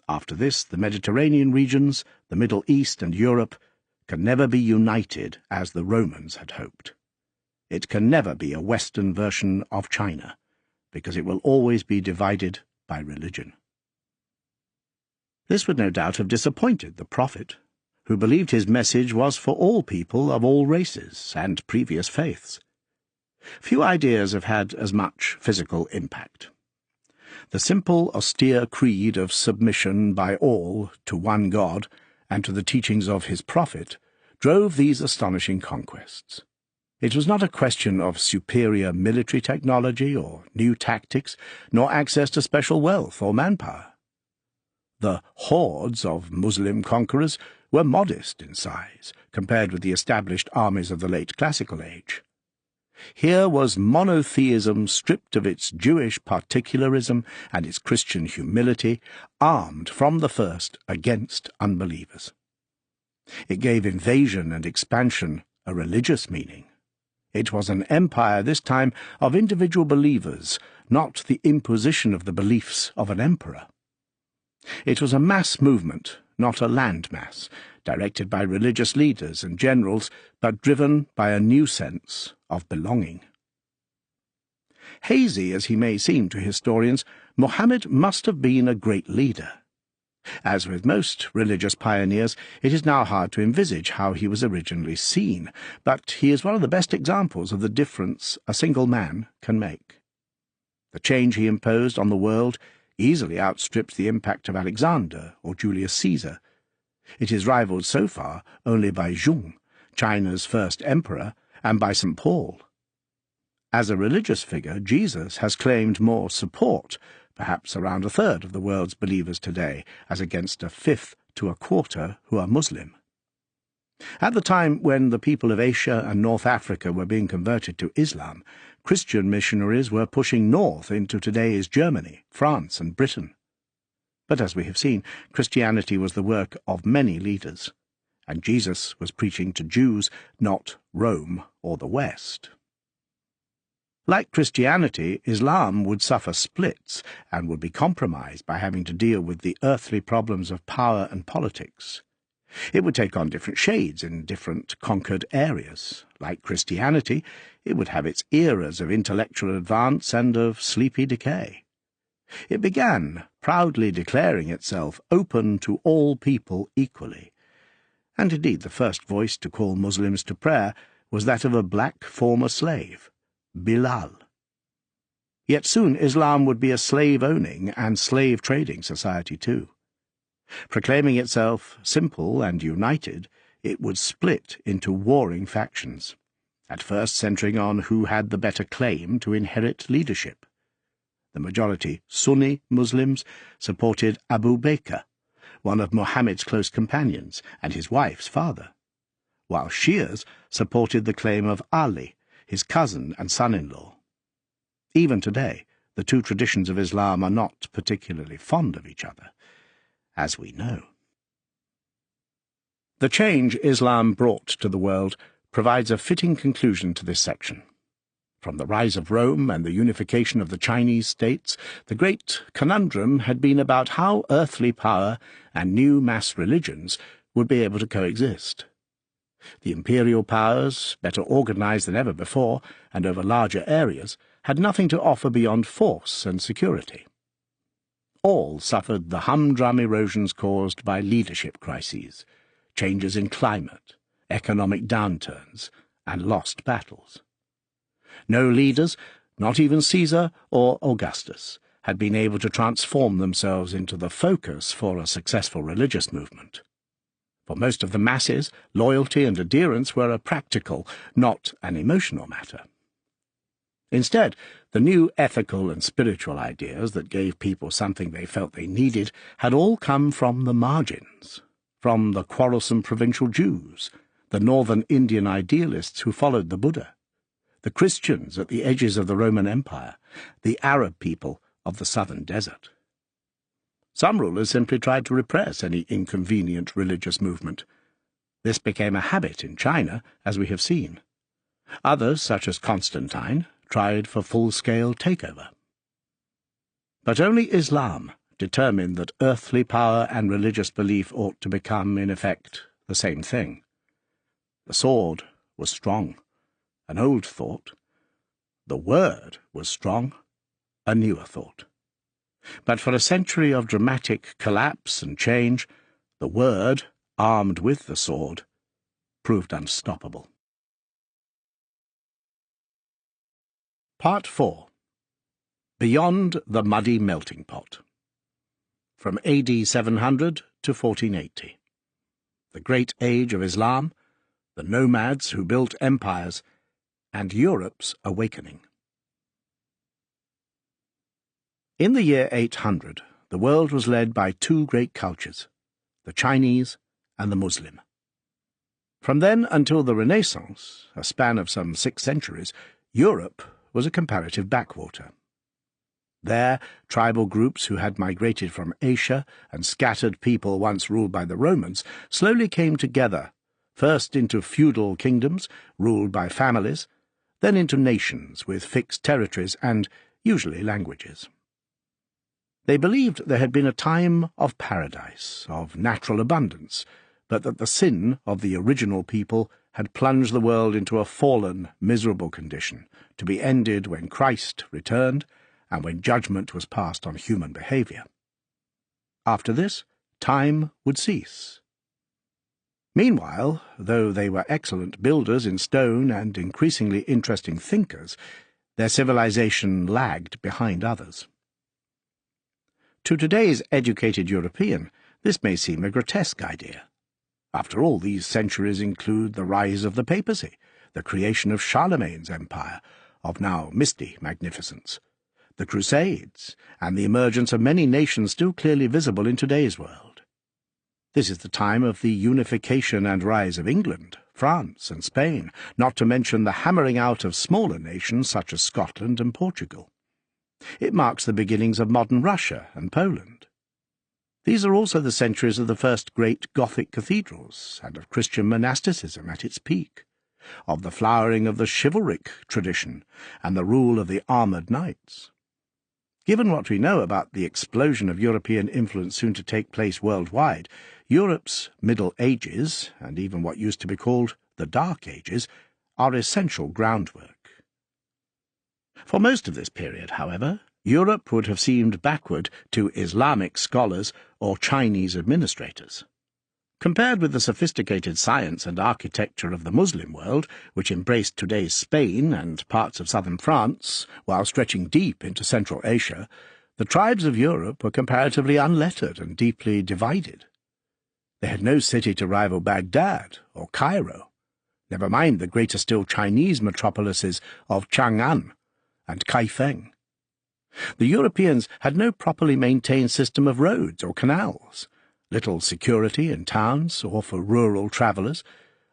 After this, the Mediterranean regions, the Middle East and Europe can never be united as the Romans had hoped. It can never be a Western version of China, because it will always be divided by religion. This would no doubt have disappointed the prophet, who believed his message was for all people of all races and previous faiths. Few ideas have had as much physical impact. The simple, austere creed of submission by all to one God and to the teachings of his prophet drove these astonishing conquests. It was not a question of superior military technology or new tactics, nor access to special wealth or manpower. The hordes of Muslim conquerors were modest in size compared with the established armies of the late classical age. Here was monotheism stripped of its Jewish particularism and its Christian humility, armed from the first against unbelievers. It gave invasion and expansion a religious meaning. It was an empire this time of individual believers, not the imposition of the beliefs of an emperor. It was a mass movement, not a landmass, directed by religious leaders and generals, but driven by a new sense of belonging. Hazy as he may seem to historians, Muhammad must have been a great leader. As with most religious pioneers, it is now hard to envisage how he was originally seen, but he is one of the best examples of the difference a single man can make. The change he imposed on the world easily outstrips the impact of Alexander or Julius Caesar. It is rivaled so far only by Zhong, China's first emperor, and by St. Paul. As a religious figure, Jesus has claimed more support, perhaps around a third of the world's believers today, as against a fifth to a quarter who are Muslim. At the time when the people of Asia and North Africa were being converted to Islam, Christian missionaries were pushing north into today's Germany, France, and Britain. But as we have seen, Christianity was the work of many leaders, and Jesus was preaching to Jews, not Rome or the West. Like Christianity, Islam would suffer splits and would be compromised by having to deal with the earthly problems of power and politics. It would take on different shades in different conquered areas. Like Christianity, it would have its eras of intellectual advance and of sleepy decay. It began proudly declaring itself open to all people equally, and indeed the first voice to call Muslims to prayer was that of a black former slave, Bilal. Yet soon Islam would be a slave-owning and slave-trading society too. Proclaiming itself simple and united, it would split into warring factions, at first centering on who had the better claim to inherit leadership. The majority Sunni Muslims supported Abu Bakr, one of Muhammad's close companions and his wife's father, while Shias supported the claim of Ali, his cousin and son-in-law. Even today, the two traditions of Islam are not particularly fond of each other, as we know. The change Islam brought to the world provides a fitting conclusion to this section. From the rise of Rome and the unification of the Chinese states, the great conundrum had been about how earthly power and new mass religions would be able to coexist. The imperial powers, better organized than ever before, and over larger areas, had nothing to offer beyond force and security. All suffered the humdrum erosions caused by leadership crises, changes in climate, economic downturns, and lost battles. No leaders, not even Caesar or Augustus, had been able to transform themselves into the focus for a successful religious movement. For most of the masses, loyalty and adherence were a practical, not an emotional matter. Instead, the new ethical and spiritual ideas that gave people something they felt they needed had all come from the margins, from the quarrelsome provincial Jews, the northern Indian idealists who followed the Buddha, the Christians at the edges of the Roman Empire, the Arab people of the southern desert. Some rulers simply tried to repress any inconvenient religious movement. This became a habit in China, as we have seen. Others, such as Constantine, tried for full-scale takeover. But only Islam determined that earthly power and religious belief ought to become, in effect, the same thing. The sword was strong, an old thought. The word was strong, a newer thought. But for a century of dramatic collapse and change, the word, armed with the sword, proved unstoppable. Part 4. Beyond the Muddy Melting Pot. From AD 700 to 1480. The Great Age of Islam, the nomads who built empires, and Europe's awakening. In the year 800, the world was led by two great cultures, the Chinese and the Muslim. From then until the Renaissance, a span of some 6 centuries, Europe was a comparative backwater. There, tribal groups who had migrated from Asia and scattered people once ruled by the Romans slowly came together, first into feudal kingdoms ruled by families, then into nations with fixed territories and, usually, languages. They believed there had been a time of paradise, of natural abundance, but that the sin of the original people had plunged the world into a fallen, miserable condition, to be ended when Christ returned and when judgment was passed on human behaviour. After this, time would cease. Meanwhile, though they were excellent builders in stone and increasingly interesting thinkers, their civilization lagged behind others. To today's educated European, this may seem a grotesque idea. After all, these centuries include the rise of the papacy, the creation of Charlemagne's empire, of now misty magnificence, the Crusades, and the emergence of many nations still clearly visible in today's world. This is the time of the unification and rise of England, France, and Spain, not to mention the hammering out of smaller nations such as Scotland and Portugal. It marks the beginnings of modern Russia and Poland. These are also the centuries of the first great Gothic cathedrals and of Christian monasticism at its peak, of the flowering of the chivalric tradition and the rule of the armoured knights. Given what we know about the explosion of European influence soon to take place worldwide, Europe's Middle Ages, and even what used to be called the Dark Ages, are essential groundwork. For most of this period, however, Europe would have seemed backward to Islamic scholars or Chinese administrators. Compared with the sophisticated science and architecture of the Muslim world, which embraced today's Spain and parts of southern France, while stretching deep into Central Asia, the tribes of Europe were comparatively unlettered and deeply divided. They had no city to rival Baghdad or Cairo, never mind the greater still Chinese metropolises of Chang'an and Kaifeng. The Europeans had no properly maintained system of roads or canals, little security in towns or for rural travellers,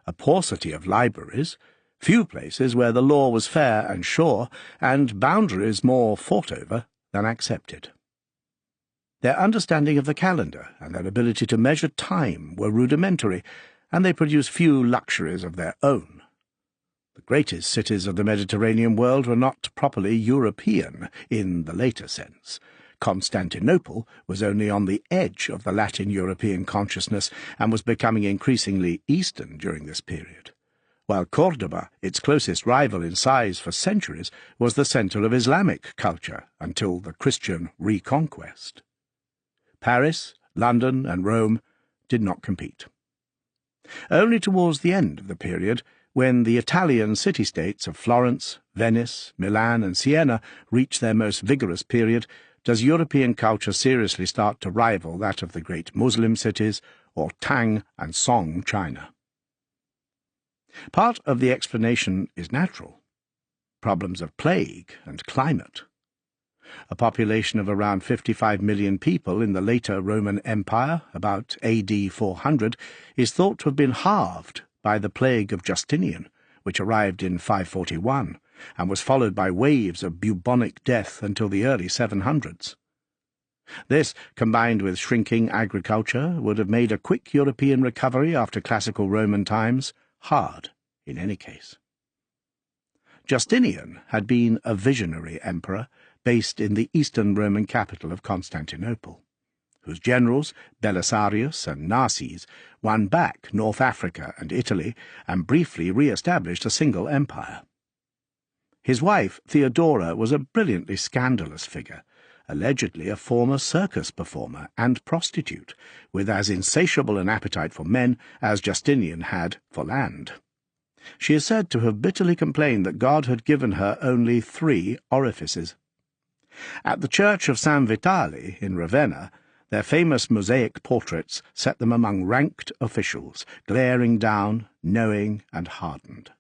a paucity of libraries, few places where the law was fair and sure, and boundaries more fought over than accepted. Their understanding of the calendar and their ability to measure time were rudimentary, and they produced few luxuries of their own. The greatest cities of the Mediterranean world were not properly European in the later sense. Constantinople was only on the edge of the Latin European consciousness and was becoming increasingly Eastern during this period, while Córdoba, its closest rival in size for centuries, was the centre of Islamic culture until the Christian reconquest. Paris, London, and Rome did not compete. Only towards the end of the period, when the Italian city-states of Florence, Venice, Milan, and Siena reach their most vigorous period, does European culture seriously start to rival that of the great Muslim cities or Tang and Song China. Part of the explanation is natural. Problems of plague and climate. A population of around 55 million people in the later Roman Empire, about AD 400, is thought to have been halved by the plague of Justinian, which arrived in 541, and was followed by waves of bubonic death until the early 700s. This, combined with shrinking agriculture, would have made a quick European recovery after classical Roman times hard in any case. Justinian had been a visionary emperor based in the eastern Roman capital of Constantinople, whose generals, Belisarius and Narses, won back North Africa and Italy and briefly re-established a single empire. His wife, Theodora, was a brilliantly scandalous figure, allegedly a former circus performer and prostitute, with as insatiable an appetite for men as Justinian had for land. She is said to have bitterly complained that God had given her only 3 orifices. At the church of San Vitale in Ravenna, their famous mosaic portraits set them among ranked officials, glaring down, knowing and hardened.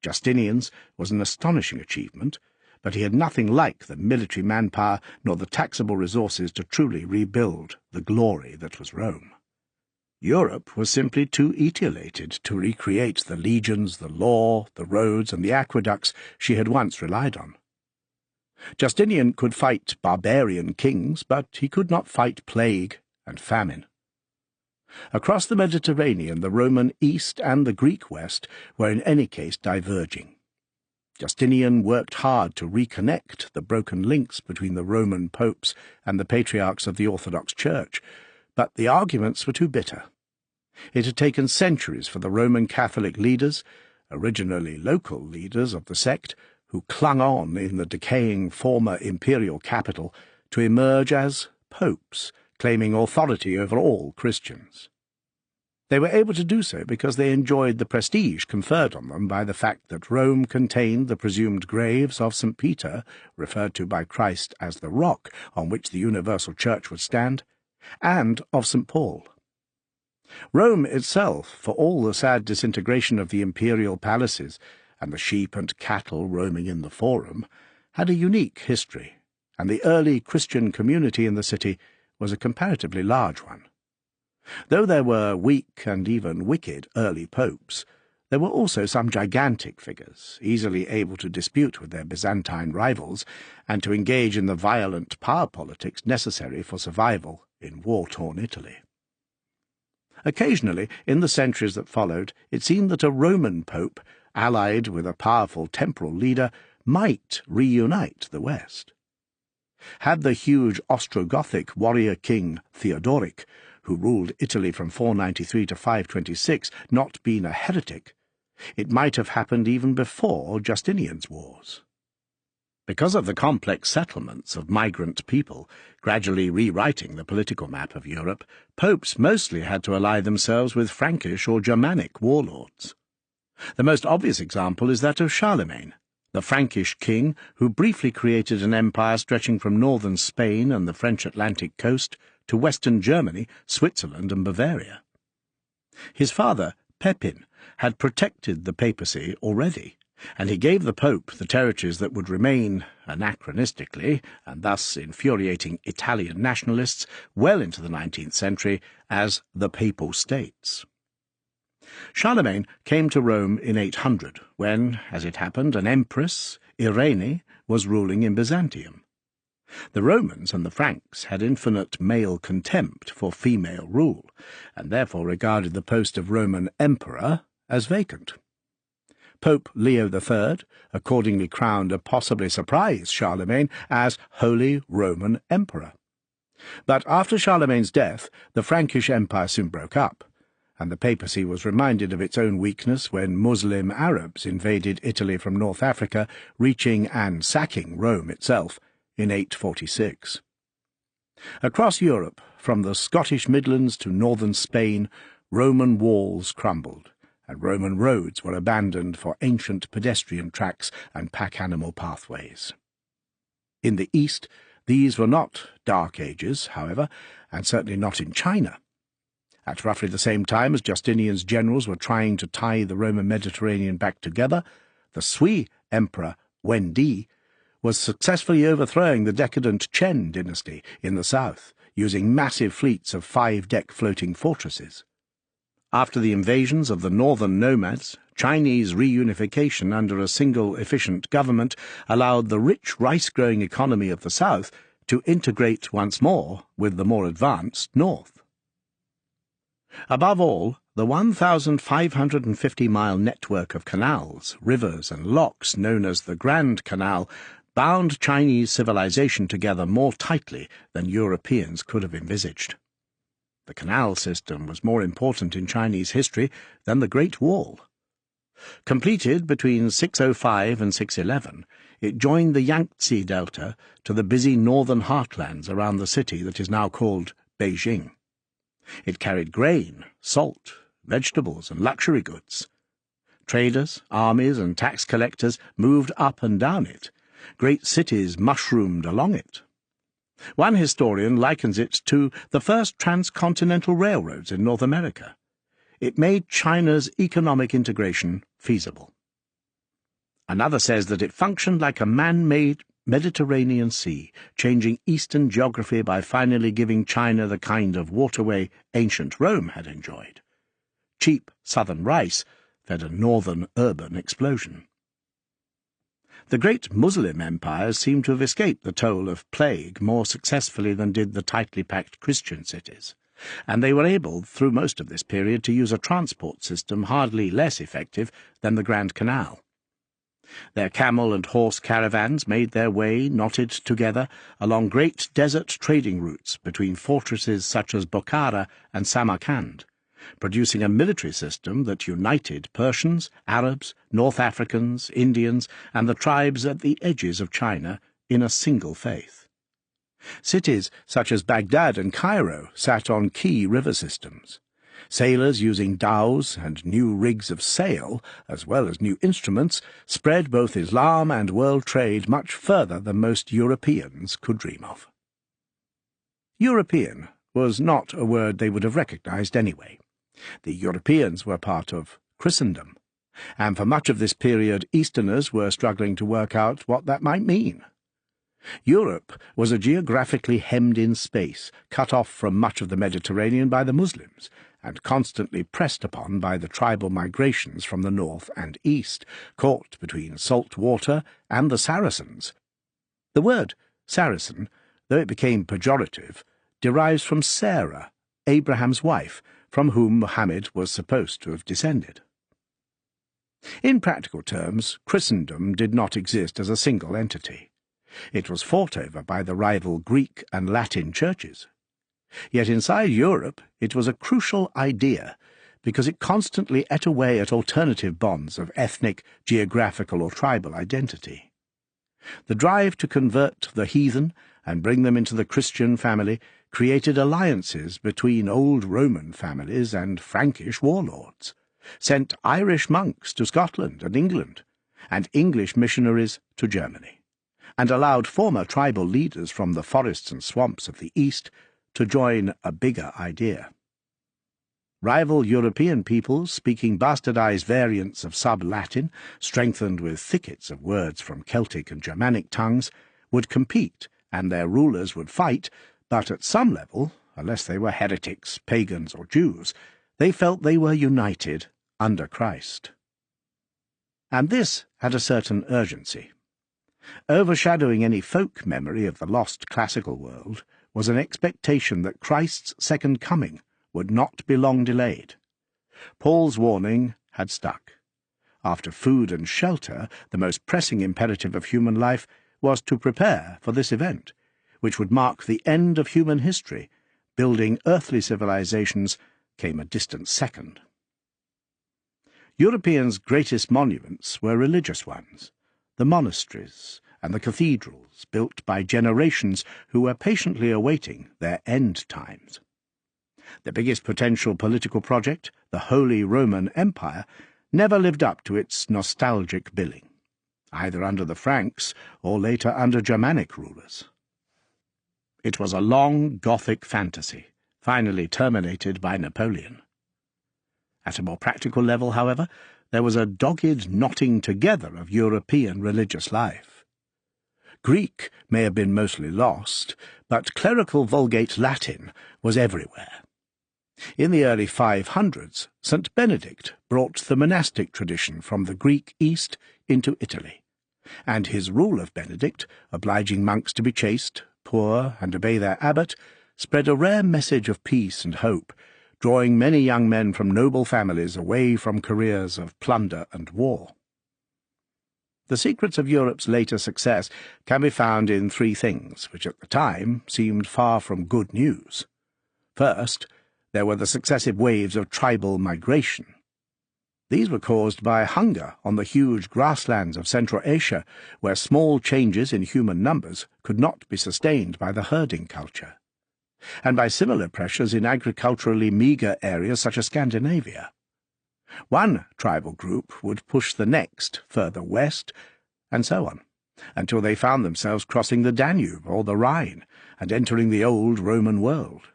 Justinian's was an astonishing achievement, but he had nothing like the military manpower nor the taxable resources to truly rebuild the glory that was Rome. Europe was simply too etiolated to recreate the legions, the law, the roads, and the aqueducts she had once relied on. Justinian could fight barbarian kings, but he could not fight plague and famine. Across the Mediterranean, the Roman East and the Greek West were in any case diverging. Justinian worked hard to reconnect the broken links between the Roman popes and the patriarchs of the Orthodox Church, but the arguments were too bitter. It had taken centuries for the Roman Catholic leaders, originally local leaders of the sect, who clung on in the decaying former imperial capital, to emerge as popes, claiming authority over all Christians. They were able to do so because they enjoyed the prestige conferred on them by the fact that Rome contained the presumed graves of St. Peter, referred to by Christ as the rock on which the universal church would stand, and of St. Paul. Rome itself, for all the sad disintegration of the imperial palaces and the sheep and cattle roaming in the Forum, had a unique history, and the early Christian community in the city was a comparatively large one. Though there were weak and even wicked early popes, there were also some gigantic figures, easily able to dispute with their Byzantine rivals and to engage in the violent power politics necessary for survival in war-torn Italy. Occasionally, in the centuries that followed, it seemed that a Roman pope, allied with a powerful temporal leader, might reunite the West. Had the huge Ostrogothic warrior king Theodoric, who ruled Italy from 493 to 526, not been a heretic, it might have happened even before Justinian's wars. Because of the complex settlements of migrant people, gradually rewriting the political map of Europe, popes mostly had to ally themselves with Frankish or Germanic warlords. The most obvious example is that of Charlemagne, the Frankish king who briefly created an empire stretching from northern Spain and the French Atlantic coast to western Germany, Switzerland and Bavaria. His father, Pepin, had protected the papacy already, and he gave the Pope the territories that would remain, anachronistically, and thus infuriating Italian nationalists, well into the 19th century as the Papal States. Charlemagne came to Rome in 800, when, as it happened, an empress, Irene, was ruling in Byzantium. The Romans and the Franks had infinite male contempt for female rule, and therefore regarded the post of Roman emperor as vacant. Pope Leo III accordingly crowned a possibly surprised Charlemagne as Holy Roman Emperor. But after Charlemagne's death, the Frankish Empire soon broke up, and the papacy was reminded of its own weakness when Muslim Arabs invaded Italy from North Africa, reaching and sacking Rome itself in 846. Across Europe, from the Scottish Midlands to northern Spain, Roman walls crumbled, and Roman roads were abandoned for ancient pedestrian tracks and pack-animal pathways. In the east, these were not Dark Ages, however, and certainly not in China. At roughly the same time as Justinian's generals were trying to tie the Roman Mediterranean back together, the Sui Emperor Wendi was successfully overthrowing the decadent Chen dynasty in the south, using massive fleets of 5-deck floating fortresses. After the invasions of the northern nomads, Chinese reunification under a single efficient government allowed the rich rice-growing economy of the south to integrate once more with the more advanced north. Above all, the 1,550-mile network of canals, rivers and locks known as the Grand Canal bound Chinese civilization together more tightly than Europeans could have envisaged. The canal system was more important in Chinese history than the Great Wall. Completed between 605 and 611, it joined the Yangtze Delta to the busy northern heartlands around the city that is now called Beijing. It carried grain, salt, vegetables, and luxury goods. Traders, armies, and tax collectors moved up and down it. Great cities mushroomed along it. One historian likens it to the first transcontinental railroads in North America. It made China's economic integration feasible. Another says that it functioned like a man-made Mediterranean Sea, changing eastern geography by finally giving China the kind of waterway ancient Rome had enjoyed. Cheap southern rice fed a northern urban explosion. The great Muslim empires seem to have escaped the toll of plague more successfully than did the tightly packed Christian cities, and they were able, through most of this period, to use a transport system hardly less effective than the Grand Canal. Their camel and horse caravans made their way, knotted together, along great desert trading routes between fortresses such as Bokhara and Samarkand, producing a military system that united Persians, Arabs, North Africans, Indians, and the tribes at the edges of China in a single faith. Cities such as Baghdad and Cairo sat on key river systems. Sailors using dhows and new rigs of sail, as well as new instruments, spread both Islam and world trade much further than most Europeans could dream of. European was not a word they would have recognized anyway. The Europeans were part of Christendom, and for much of this period Easterners were struggling to work out what that might mean. Europe was a geographically hemmed-in space, cut off from much of the Mediterranean by the Muslims, and constantly pressed upon by the tribal migrations from the north and east, caught between salt water and the Saracens. The word Saracen, though it became pejorative, derives from Sarah, Abraham's wife, from whom Muhammad was supposed to have descended. In practical terms, Christendom did not exist as a single entity. It was fought over by the rival Greek and Latin churches. Yet inside Europe it was a crucial idea, because it constantly ate away at alternative bonds of ethnic, geographical or tribal identity. The drive to convert the heathen and bring them into the Christian family created alliances between old Roman families and Frankish warlords, sent Irish monks to Scotland and England, and English missionaries to Germany, and allowed former tribal leaders from the forests and swamps of the East to join a bigger idea. Rival European peoples speaking bastardized variants of sub-Latin, strengthened with thickets of words from Celtic and Germanic tongues, would compete, and their rulers would fight, but at some level, unless they were heretics, pagans, or Jews, they felt they were united under Christ. And this had a certain urgency. Overshadowing any folk memory of the lost classical world was an expectation that Christ's second coming would not be long delayed. Paul's warning had stuck. After food and shelter, the most pressing imperative of human life was to prepare for this event, which would mark the end of human history. Building earthly civilizations came a distant second. Europeans' greatest monuments were religious ones, the monasteries and the cathedrals built by generations who were patiently awaiting their end times. The biggest potential political project, the Holy Roman Empire, never lived up to its nostalgic billing, either under the Franks or later under Germanic rulers. It was a long Gothic fantasy, finally terminated by Napoleon. At a more practical level, however, there was a dogged knotting together of European religious life. Greek may have been mostly lost, but clerical Vulgate Latin was everywhere. In the early 500s, St. Benedict brought the monastic tradition from the Greek East into Italy, and his rule of Benedict, obliging monks to be chaste, poor, and obey their abbot, spread a rare message of peace and hope, drawing many young men from noble families away from careers of plunder and war. The secrets of Europe's later success can be found in three things, which at the time seemed far from good news. First, there were the successive waves of tribal migration. These were caused by hunger on the huge grasslands of Central Asia, where small changes in human numbers could not be sustained by the herding culture, and by similar pressures in agriculturally meagre areas such as Scandinavia. One tribal group would push the next further west, and so on, until they found themselves crossing the Danube or the Rhine and entering the old Roman world.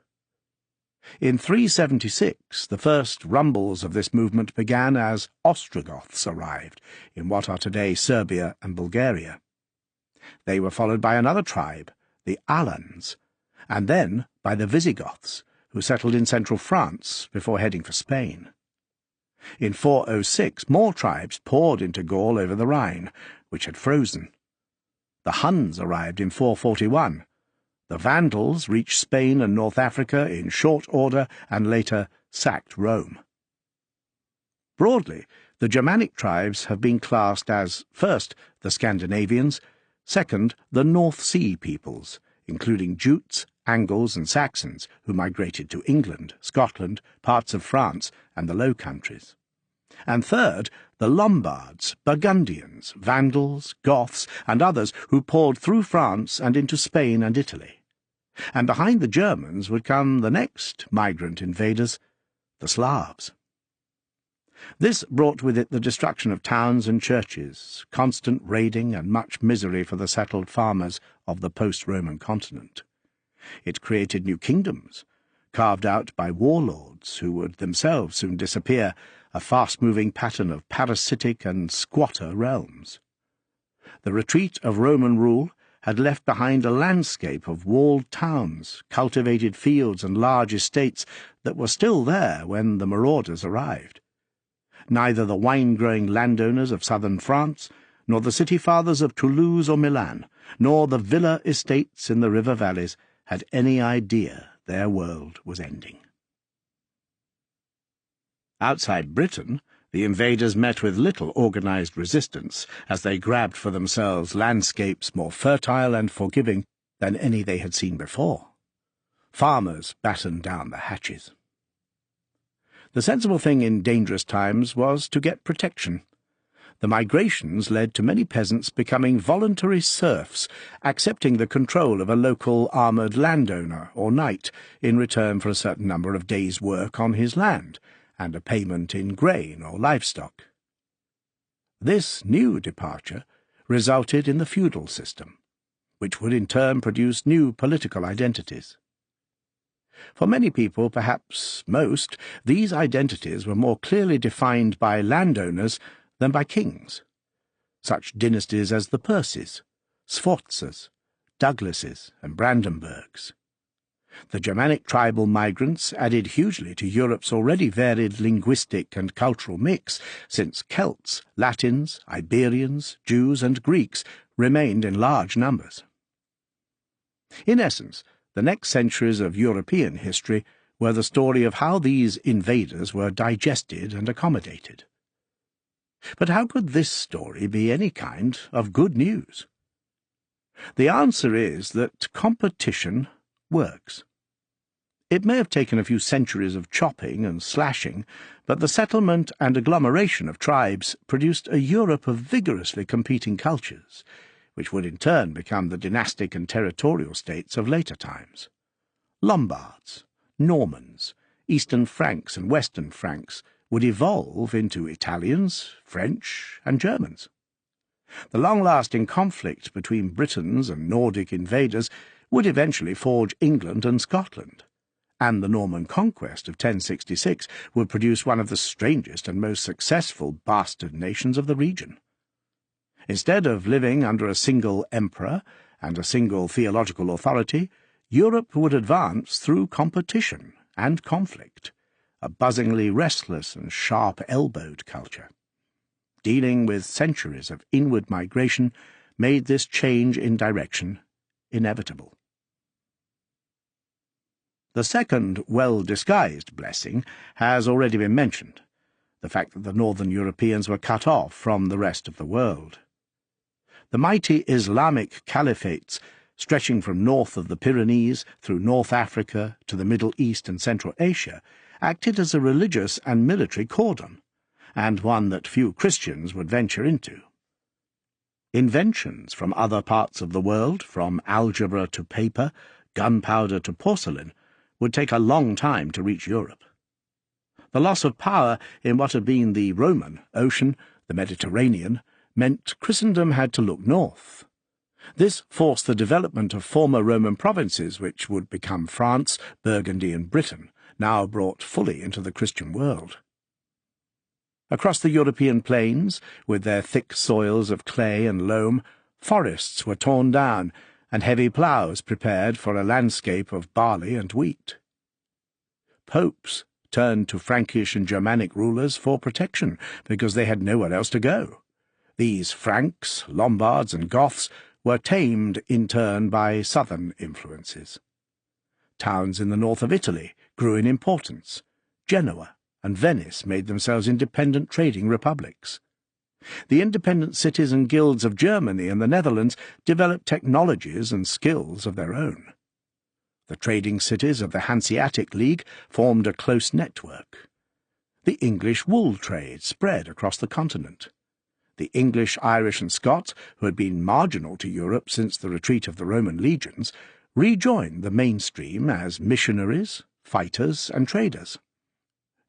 In 376, the first rumbles of this movement began as Ostrogoths arrived in what are today Serbia and Bulgaria. They were followed by another tribe, the Alans, and then by the Visigoths, who settled in central France before heading for Spain. In 406, more tribes poured into Gaul over the Rhine, which had frozen. The Huns arrived in 441. The Vandals reached Spain and North Africa in short order and later sacked Rome. Broadly, the Germanic tribes have been classed as, first, the Scandinavians, second, the North Sea peoples, including Jutes, Angles and Saxons, who migrated to England, Scotland, parts of France and the Low Countries. And third, the Lombards, Burgundians, Vandals, Goths, and others who poured through France and into Spain and Italy. And behind the Germans would come the next migrant invaders, the Slavs. This brought with it the destruction of towns and churches, constant raiding and much misery for the settled farmers of the post-Roman continent. It created new kingdoms, carved out by warlords who would themselves soon disappear, a fast-moving pattern of parasitic and squatter realms. The retreat of Roman rule had left behind a landscape of walled towns, cultivated fields and large estates that were still there when the marauders arrived. Neither the wine-growing landowners of southern France, nor the city fathers of Toulouse or Milan, nor the villa estates in the river valleys had any idea their world was ending. Outside Britain, the invaders met with little organized resistance as they grabbed for themselves landscapes more fertile and forgiving than any they had seen before. Farmers battened down the hatches. The sensible thing in dangerous times was to get protection. The migrations led to many peasants becoming voluntary serfs, accepting the control of a local armoured landowner or knight in return for a certain number of days' work on his land, and a payment in grain or livestock. This new departure resulted in the feudal system, which would in turn produce new political identities. For many people, perhaps most, these identities were more clearly defined by landowners than by kings. Such dynasties as the Percys, Sforzas, Douglases, and Brandenburgs. The Germanic tribal migrants added hugely to Europe's already varied linguistic and cultural mix, since Celts, Latins, Iberians, Jews, and Greeks remained in large numbers. In essence, the next centuries of European history were the story of how these invaders were digested and accommodated. But how could this story be any kind of good news? The answer is that competition works. It may have taken a few centuries of chopping and slashing, but the settlement and agglomeration of tribes produced a Europe of vigorously competing cultures, which would in turn become the dynastic and territorial states of later times. Lombards, Normans, Eastern Franks and Western Franks would evolve into Italians, French, and Germans. The long-lasting conflict between Britons and Nordic invaders would eventually forge England and Scotland, and the Norman conquest of 1066 would produce one of the strangest and most successful bastard nations of the region. Instead of living under a single emperor and a single theological authority, Europe would advance through competition and conflict, a buzzingly restless and sharp-elbowed culture. Dealing with centuries of inward migration made this change in direction inevitable. The second well-disguised blessing has already been mentioned, the fact that the northern Europeans were cut off from the rest of the world. The mighty Islamic caliphates, stretching from north of the Pyrenees through North Africa to the Middle East and Central Asia, acted as a religious and military cordon, and one that few Christians would venture into. Inventions from other parts of the world, from algebra to paper, gunpowder to porcelain, would take a long time to reach Europe. The loss of power in what had been the Roman ocean, the Mediterranean, meant Christendom had to look north. This forced the development of former Roman provinces which would become France, Burgundy, and Britain, now brought fully into the Christian world. Across the European plains, with their thick soils of clay and loam, forests were torn down, and heavy ploughs prepared for a landscape of barley and wheat. Popes turned to Frankish and Germanic rulers for protection, because they had nowhere else to go. These Franks, Lombards, and Goths were tamed in turn by southern influences. Towns in the north of Italy grew in importance. Genoa and Venice made themselves independent trading republics. The independent cities and guilds of Germany and the Netherlands developed technologies and skills of their own. The trading cities of the Hanseatic League formed a close network. The English wool trade spread across the continent. The English, Irish, and Scots, who had been marginal to Europe since the retreat of the Roman legions, rejoined the mainstream as missionaries, fighters, and traders.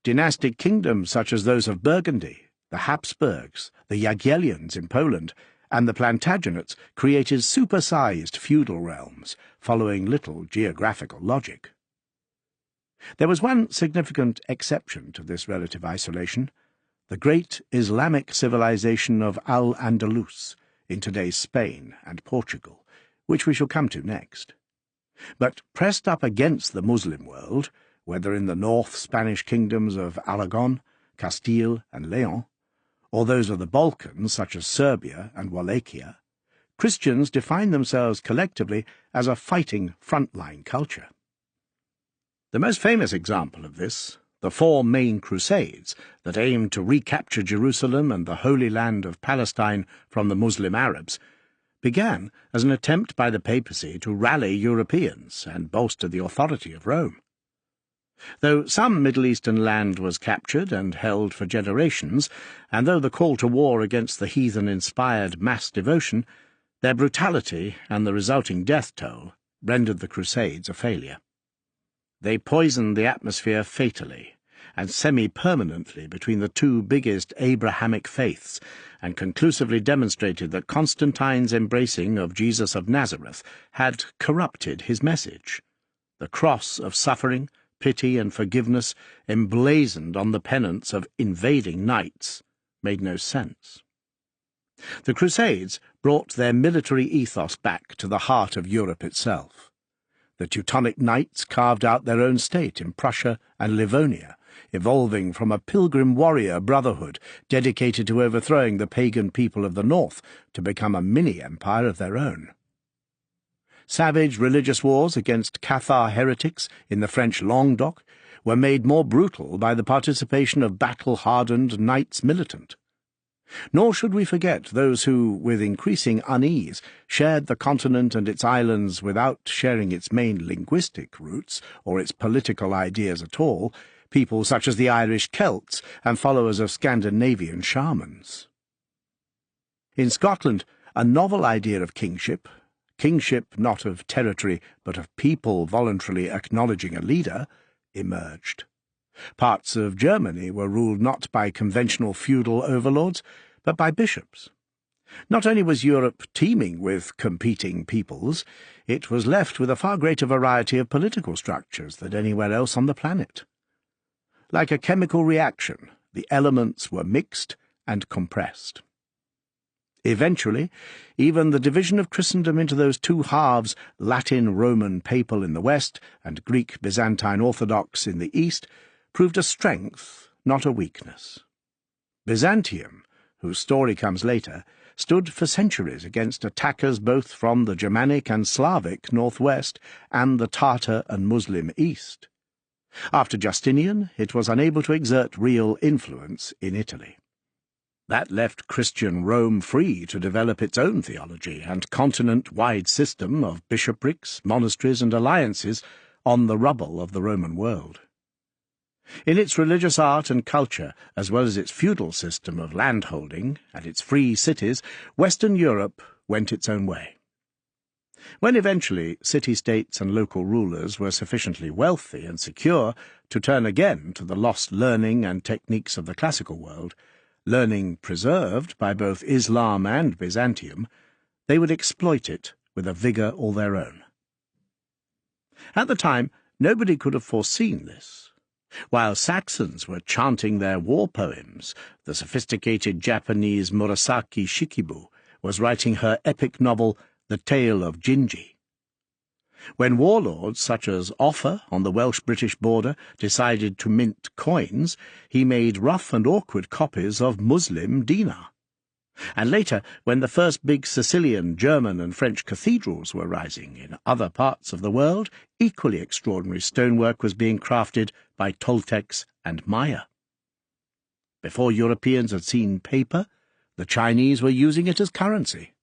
Dynastic kingdoms such as those of Burgundy, the Habsburgs, the Jagiellons in Poland, and the Plantagenets created supersized feudal realms, following little geographical logic. There was one significant exception to this relative isolation: the great Islamic civilization of Al-Andalus in today's Spain and Portugal, which we shall come to next. But pressed up against the Muslim world, whether in the North Spanish kingdoms of Aragon, Castile, and Leon, or those of the Balkans such as Serbia and Wallachia, Christians defined themselves collectively as a fighting frontline culture. The most famous example of this, the 4 main crusades that aimed to recapture Jerusalem and the Holy Land of Palestine from the Muslim Arabs, began as an attempt by the papacy to rally Europeans and bolster the authority of Rome. Though some Middle Eastern land was captured and held for generations, and though the call to war against the heathen inspired mass devotion, their brutality and the resulting death toll rendered the Crusades a failure. They poisoned the atmosphere fatally and semi-permanently between the 2 biggest Abrahamic faiths, and conclusively demonstrated that Constantine's embracing of Jesus of Nazareth had corrupted his message. The cross of suffering, pity, and forgiveness emblazoned on the pennants of invading knights made no sense. The Crusades brought their military ethos back to the heart of Europe itself. The Teutonic Knights carved out their own state in Prussia and Livonia, evolving from a pilgrim warrior brotherhood dedicated to overthrowing the pagan people of the north to become a mini-empire of their own. Savage religious wars against Cathar heretics in the French Languedoc were made more brutal by the participation of battle-hardened knights militant. Nor should we forget those who, with increasing unease, shared the continent and its islands without sharing its main linguistic roots or its political ideas at all, people such as the Irish Celts and followers of Scandinavian shamans. In Scotland, a novel idea of kingship not of territory but of people voluntarily acknowledging a leader, emerged. Parts of Germany were ruled not by conventional feudal overlords, but by bishops. Not only was Europe teeming with competing peoples, it was left with a far greater variety of political structures than anywhere else on the planet. Like a chemical reaction, the elements were mixed and compressed. Eventually, even the division of Christendom into those 2 halves, Latin-Roman Papal in the west and Greek-Byzantine Orthodox in the east, proved a strength, not a weakness. Byzantium, whose story comes later, stood for centuries against attackers both from the Germanic and Slavic northwest and the Tartar and Muslim east. After Justinian, it was unable to exert real influence in Italy. That left Christian Rome free to develop its own theology and continent-wide system of bishoprics, monasteries, and alliances on the rubble of the Roman world. In its religious art and culture, as well as its feudal system of landholding and its free cities, Western Europe went its own way. When eventually city-states and local rulers were sufficiently wealthy and secure to turn again to the lost learning and techniques of the classical world, learning preserved by both Islam and Byzantium, they would exploit it with a vigour all their own. At the time, nobody could have foreseen this. While Saxons were chanting their war poems, the sophisticated Japanese Murasaki Shikibu was writing her epic novel The Tale of Ginji. When warlords such as Offa on the Welsh-British border decided to mint coins, he made rough and awkward copies of Muslim dinar. And later, when the first big Sicilian, German and French cathedrals were rising in other parts of the world, equally extraordinary stonework was being crafted by Toltecs and Maya. Before Europeans had seen paper, The Chinese were using it as currency.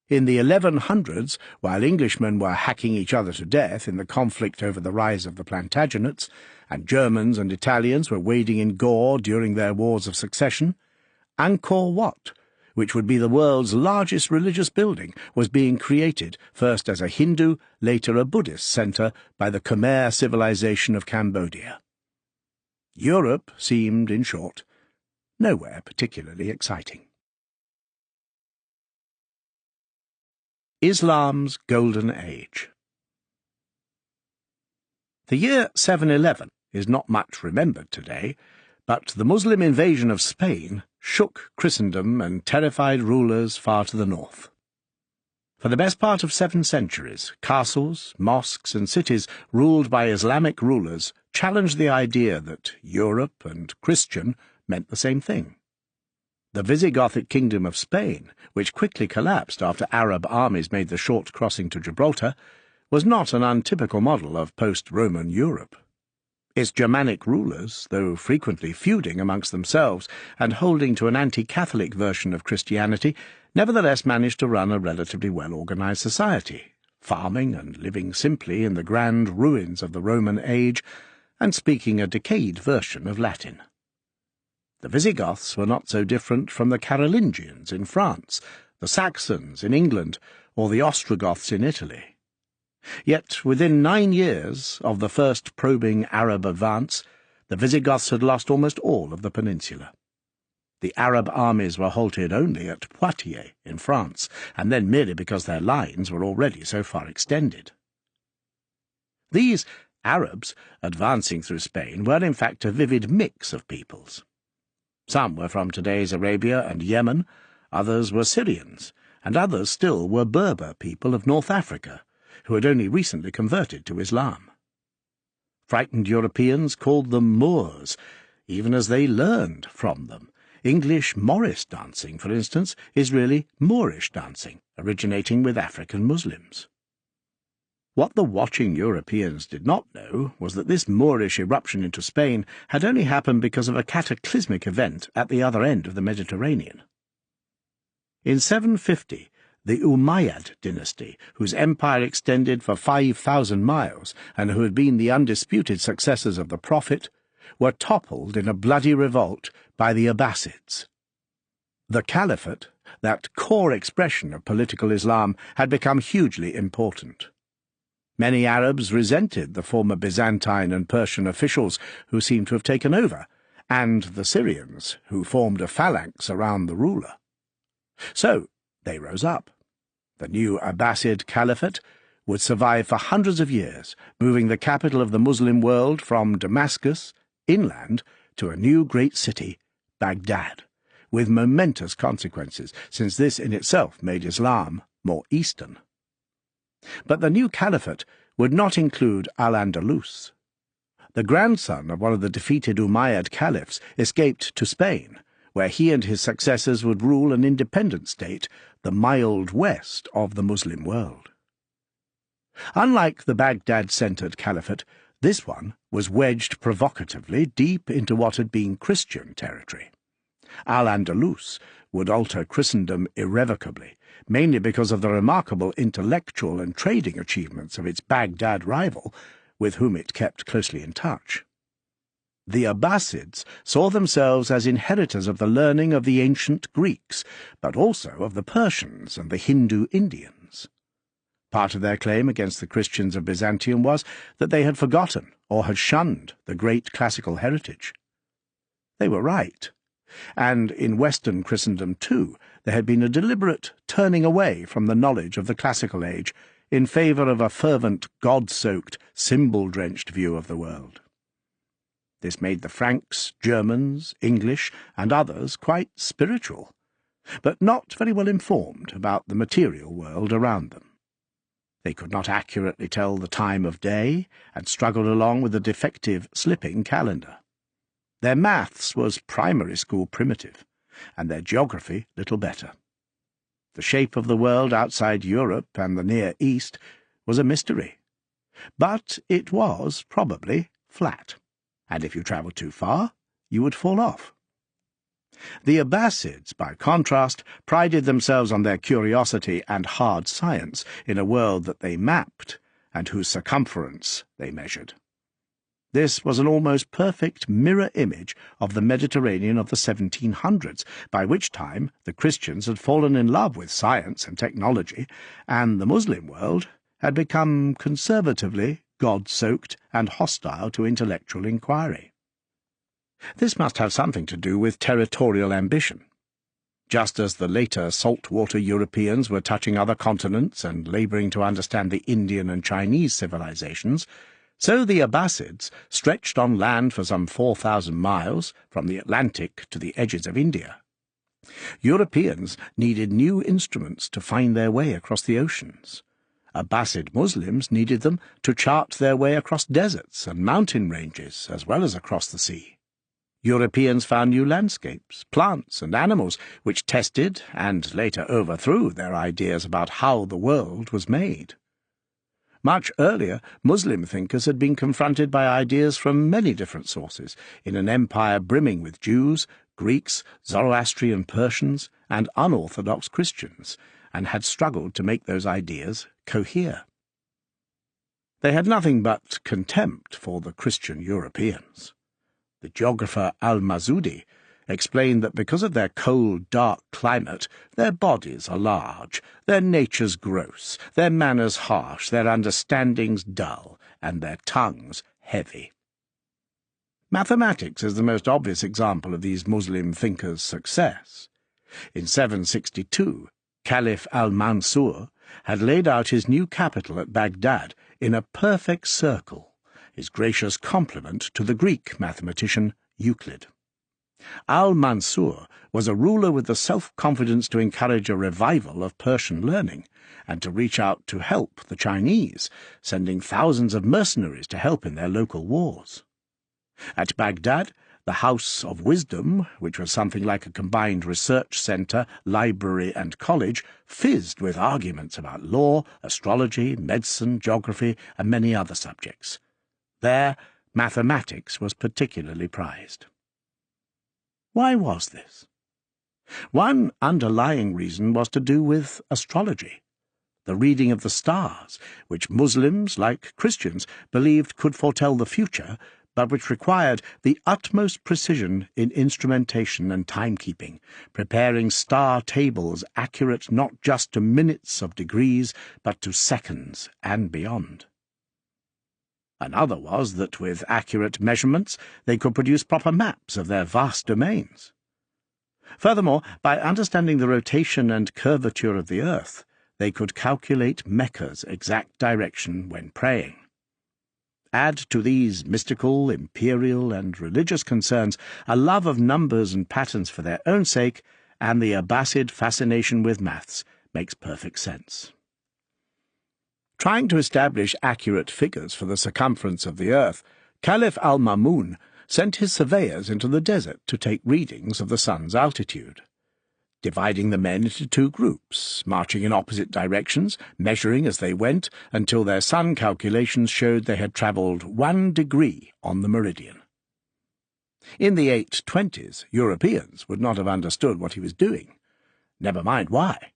In the 1100s, while Englishmen were hacking each other to death in the conflict over the rise of the Plantagenets, and Germans and Italians were wading in gore during their wars of succession, Angkor Wat, which would be the world's largest religious building, was being created, first as a Hindu, later a Buddhist centre, by the Khmer civilization of Cambodia. Europe seemed, in short, nowhere particularly exciting. Islam's Golden Age. The year 711 is not much remembered today, but the Muslim invasion of Spain shook Christendom and terrified rulers far to the north. For the best part of 7 centuries, castles, mosques, and cities ruled by Islamic rulers challenged the idea that Europe and Christian meant the same thing. The Visigothic kingdom of Spain, which quickly collapsed after Arab armies made the short crossing to Gibraltar, was not an untypical model of post-Roman Europe. Its Germanic rulers, though frequently feuding amongst themselves and holding to an anti-Catholic version of Christianity, nevertheless managed to run a relatively well-organized society, farming and living simply in the grand ruins of the Roman age and speaking a decayed version of Latin. The Visigoths were not so different from the Carolingians in France, the Saxons in England, or the Ostrogoths in Italy. Yet within 9 years of the first probing Arab advance, the Visigoths had lost almost all of the peninsula. The Arab armies were halted only at Poitiers in France, and then merely because their lines were already so far extended. These Arabs, advancing through Spain, were in fact a vivid mix of peoples. Some were from today's Arabia and Yemen, others were Syrians, and others still were Berber people of North Africa, who had only recently converted to Islam. Frightened Europeans called them Moors, even as they learned from them. English Morris dancing, for instance, is really Moorish dancing, originating with African Muslims. What the watching Europeans did not know was that this Moorish eruption into Spain had only happened because of a cataclysmic event at the other end of the Mediterranean. In 750, the Umayyad dynasty, whose empire extended for 5,000 miles and who had been the undisputed successors of the Prophet, were toppled in a bloody revolt by the Abbasids. The Caliphate, that core expression of political Islam, had become hugely important. Many Arabs resented the former Byzantine and Persian officials who seemed to have taken over, and the Syrians, who formed a phalanx around the ruler. So they rose up. The new Abbasid Caliphate would survive for hundreds of years, moving the capital of the Muslim world from Damascus, inland, to a new great city, Baghdad, with momentous consequences, since this in itself made Islam more Eastern. But the new caliphate would not include Al-Andalus. The grandson of one of the defeated Umayyad caliphs escaped to Spain, where he and his successors would rule an independent state, the mild west of the Muslim world. Unlike the Baghdad-centered caliphate, this one was wedged provocatively deep into what had been Christian territory. Al-Andalus would alter Christendom irrevocably, mainly because of the remarkable intellectual and trading achievements of its Baghdad rival, with whom it kept closely in touch. The Abbasids saw themselves as inheritors of the learning of the ancient Greeks, but also of the Persians and the Hindu Indians. Part of their claim against the Christians of Byzantium was that they had forgotten or had shunned the great classical heritage. They were right, and in Western Christendom too there had been a deliberate turning away from the knowledge of the classical age in favour of a fervent, God-soaked, symbol-drenched view of the world. This made the Franks, Germans, English, and others quite spiritual, but not very well informed about the material world around them. They could not accurately tell the time of day, and struggled along with a defective, slipping calendar. Their maths was primary school primitive, and their geography little better. The shape of the world outside Europe and the Near East was a mystery, but it was probably flat, and if you travelled too far, you would fall off. The Abbasids, by contrast, prided themselves on their curiosity and hard science in a world that they mapped and whose circumference they measured. This was an almost perfect mirror image of the Mediterranean of the 1700s, by which time the Christians had fallen in love with science and technology, and the Muslim world had become conservatively God-soaked and hostile to intellectual inquiry. This must have something to do with territorial ambition. Just as the later saltwater Europeans were touching other continents and labouring to understand the Indian and Chinese civilizations, so the Abbasids stretched on land for some 4,000 miles, from the Atlantic to the edges of India. Europeans needed new instruments to find their way across the oceans. Abbasid Muslims needed them to chart their way across deserts and mountain ranges, as well as across the sea. Europeans found new landscapes, plants, and animals which tested and later overthrew their ideas about how the world was made. Much earlier, Muslim thinkers had been confronted by ideas from many different sources, in an empire brimming with Jews, Greeks, Zoroastrian Persians, and unorthodox Christians, and had struggled to make those ideas cohere. They had nothing but contempt for the Christian Europeans. The geographer al-Mazudi explained that because of their cold, dark climate, their bodies are large, their natures gross, their manners harsh, their understandings dull, and their tongues heavy. Mathematics is the most obvious example of these Muslim thinkers' success. In 762, Caliph al-Mansur had laid out his new capital at Baghdad in a perfect circle, his gracious compliment to the Greek mathematician Euclid. Al-Mansur was a ruler with the self-confidence to encourage a revival of Persian learning, and to reach out to help the Chinese, sending thousands of mercenaries to help in their local wars. At Baghdad, the House of Wisdom, which was something like a combined research centre, library, and college, fizzed with arguments about law, astrology, medicine, geography, and many other subjects. There, mathematics was particularly prized. Why was this? One underlying reason was to do with astrology, the reading of the stars, which Muslims, like Christians, believed could foretell the future, but which required the utmost precision in instrumentation and timekeeping, preparing star tables accurate not just to minutes of degrees, but to seconds and beyond. Another was that with accurate measurements they could produce proper maps of their vast domains. Furthermore, by understanding the rotation and curvature of the earth, they could calculate Mecca's exact direction when praying. Add to these mystical, imperial, and religious concerns a love of numbers and patterns for their own sake, and the Abbasid fascination with maths makes perfect sense. Trying to establish accurate figures for the circumference of the earth, Caliph al-Ma'mun sent his surveyors into the desert to take readings of the sun's altitude. Dividing the men into two groups, marching in opposite directions, measuring as they went, until their sun calculations showed they had travelled 1 degree on the meridian. In the 820s, Europeans would not have understood what he was doing. Never mind why,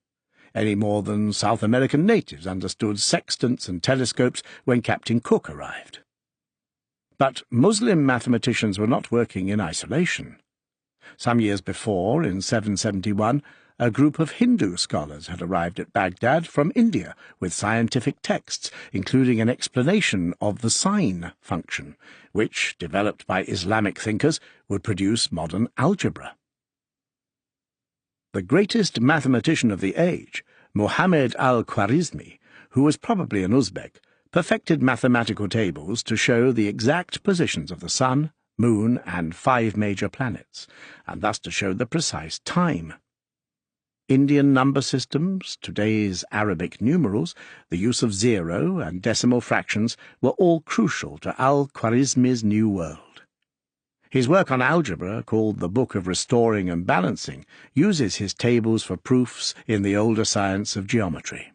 any more than South American natives understood sextants and telescopes when Captain Cook arrived. But Muslim mathematicians were not working in isolation. Some years before, in 771, a group of Hindu scholars had arrived at Baghdad from India with scientific texts, including an explanation of the sine function, which, developed by Islamic thinkers, would produce modern algebra. The greatest mathematician of the age, Muhammad al-Khwarizmi, who was probably an Uzbek, perfected mathematical tables to show the exact positions of the sun, moon, and 5 major planets, and thus to show the precise time. Indian number systems, today's Arabic numerals, the use of zero and decimal fractions were all crucial to al-Khwarizmi's new world. His work on algebra, called the Book of Restoring and Balancing, uses his tables for proofs in the older science of geometry.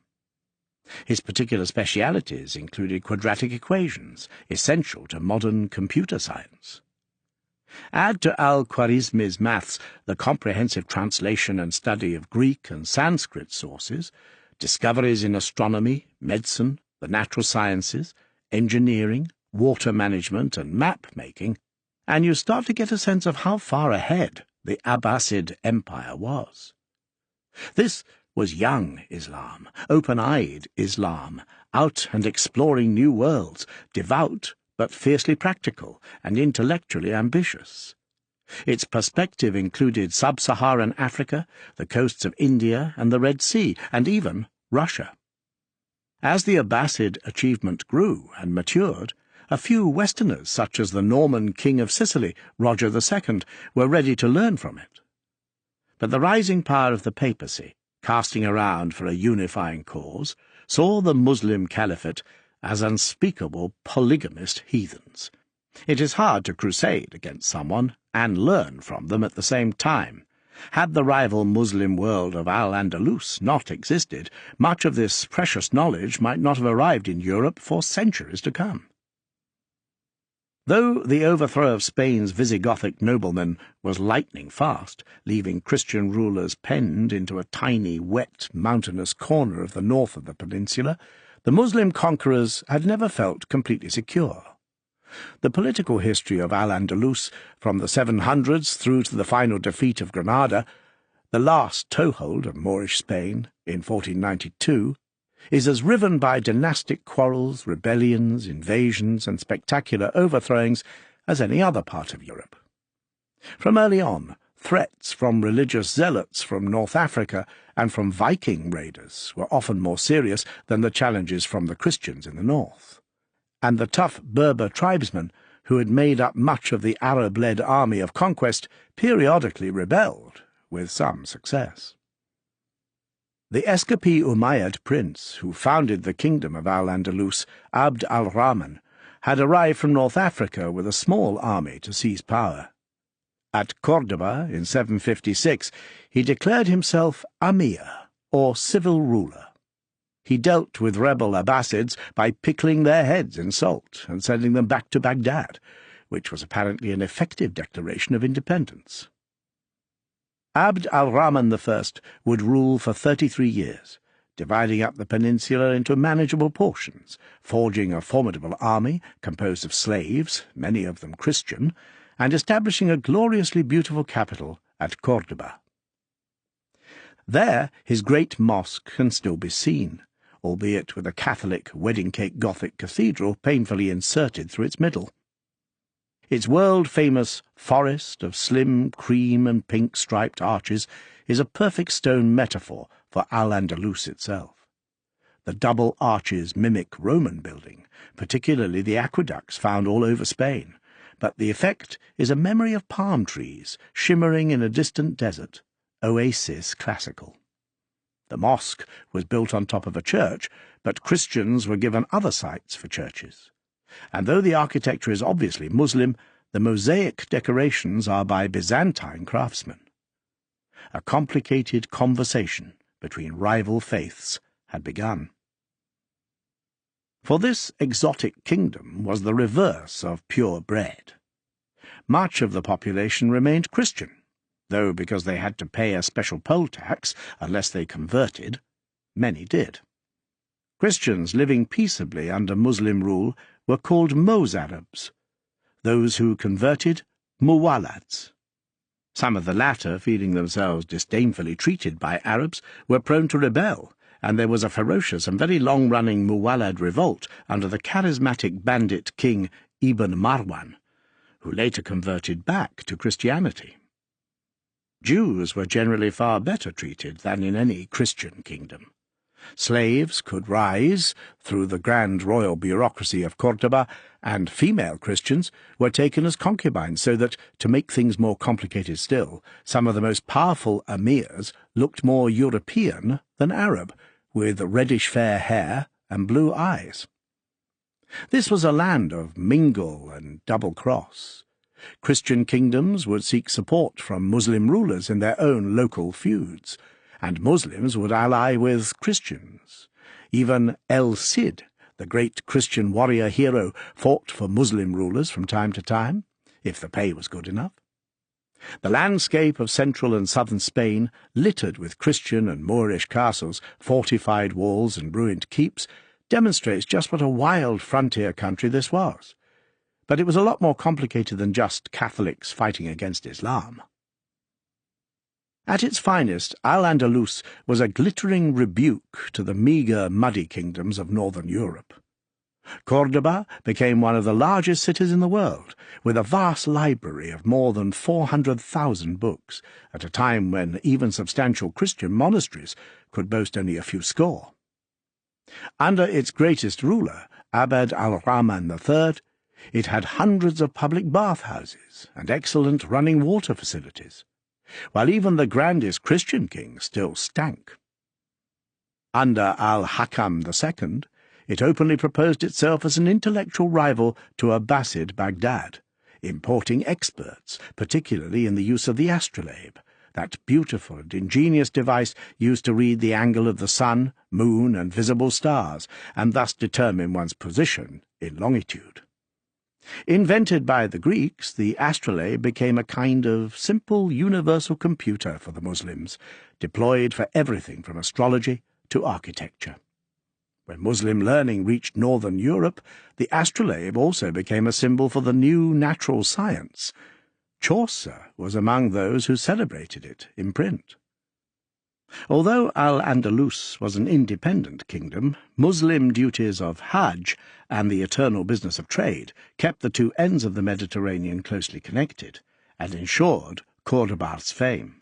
His particular specialities included quadratic equations, essential to modern computer science. Add to al-Khwarizmi's maths the comprehensive translation and study of Greek and Sanskrit sources, discoveries in astronomy, medicine, the natural sciences, engineering, water management, and map-making, and you start to get a sense of how far ahead the Abbasid Empire was. This was young Islam, open-eyed Islam, out and exploring new worlds, devout but fiercely practical and intellectually ambitious. Its perspective included sub-Saharan Africa, the coasts of India and the Red Sea, and even Russia. As the Abbasid achievement grew and matured, a few Westerners, such as the Norman King of Sicily, Roger II, were ready to learn from it. But the rising power of the papacy, casting around for a unifying cause, saw the Muslim Caliphate as unspeakable polygamist heathens. It is hard to crusade against someone and learn from them at the same time. Had the rival Muslim world of Al-Andalus not existed, much of this precious knowledge might not have arrived in Europe for centuries to come. Though the overthrow of Spain's Visigothic noblemen was lightning fast, leaving Christian rulers penned into a tiny, wet, mountainous corner of the north of the peninsula, the Muslim conquerors had never felt completely secure. The political history of Al-Andalus, from the 700s through to the final defeat of Granada, the last toehold of Moorish Spain in 1492, is as riven by dynastic quarrels, rebellions, invasions, and spectacular overthrowings as any other part of Europe. From early on, threats from religious zealots from North Africa and from Viking raiders were often more serious than the challenges from the Christians in the north. And the tough Berber tribesmen, who had made up much of the Arab-led army of conquest, periodically rebelled, with some success. The Escapi Umayyad prince, who founded the kingdom of Al-Andalus, Abd al-Rahman, had arrived from North Africa with a small army to seize power. At Córdoba in 756, he declared himself Amir, or civil ruler. He dealt with rebel Abbasids by pickling their heads in salt and sending them back to Baghdad, which was apparently an effective declaration of independence. Abd al-Rahman I would rule for 33 years, dividing up the peninsula into manageable portions, forging a formidable army composed of slaves, many of them Christian, and establishing a gloriously beautiful capital at Córdoba. There his great mosque can still be seen, albeit with a Catholic wedding-cake Gothic cathedral painfully inserted through its middle. Its world-famous forest of slim cream and pink-striped arches is a perfect stone metaphor for Al-Andalus itself. The double arches mimic Roman building, particularly the aqueducts found all over Spain, but the effect is a memory of palm trees shimmering in a distant desert, oasis classical. The mosque was built on top of a church, but Christians were given other sites for churches. And though the architecture is obviously Muslim, the mosaic decorations are by Byzantine craftsmen. A complicated conversation between rival faiths had begun. For this exotic kingdom was the reverse of purebred. Much of the population remained Christian, though because they had to pay a special poll tax unless they converted, many did. Christians living peaceably under Muslim rule were called Mozarabs, those who converted Muwallads. Some of the latter, feeling themselves disdainfully treated by Arabs, were prone to rebel, and there was a ferocious and very long-running Muwallad revolt under the charismatic bandit king Ibn Marwan, who later converted back to Christianity. Jews were generally far better treated than in any Christian kingdom. Slaves could rise through the grand royal bureaucracy of Córdoba, and female Christians were taken as concubines, so that, to make things more complicated still, some of the most powerful emirs looked more European than Arab, with reddish-fair hair and blue eyes. This was a land of mingle and double-cross. Christian kingdoms would seek support from Muslim rulers in their own local feuds, and Muslims would ally with Christians. Even El Cid, the great Christian warrior hero, fought for Muslim rulers from time to time. if the pay was good enough. The landscape of central and southern Spain, littered with Christian and Moorish castles, fortified walls and ruined keeps, demonstrates just what a wild frontier country this was. But it was a lot more complicated than just Catholics fighting against Islam. At its finest, Al-Andalus was a glittering rebuke to the meagre, muddy kingdoms of northern Europe. Córdoba became one of the largest cities in the world, with a vast library of more than 400,000 books, at a time when even substantial Christian monasteries could boast only a few score. Under its greatest ruler, Abd al-Rahman III, it had hundreds of public bathhouses and excellent running water facilities, while even the grandest Christian kings still stank. Under al-Hakam II, it openly proposed itself as an intellectual rival to Abbasid Baghdad, importing experts, particularly in the use of the astrolabe, that beautiful and ingenious device used to read the angle of the sun, moon, and visible stars, and thus determine one's position in longitude. Invented by the Greeks, the astrolabe became a kind of simple universal computer for the Muslims, deployed for everything from astrology to architecture. When Muslim learning reached northern Europe, the astrolabe also became a symbol for the new natural science. Chaucer was among those who celebrated it in print. Although Al-Andalus was an independent kingdom, Muslim duties of Hajj and the eternal business of trade kept the two ends of the Mediterranean closely connected, and ensured Córdoba's fame.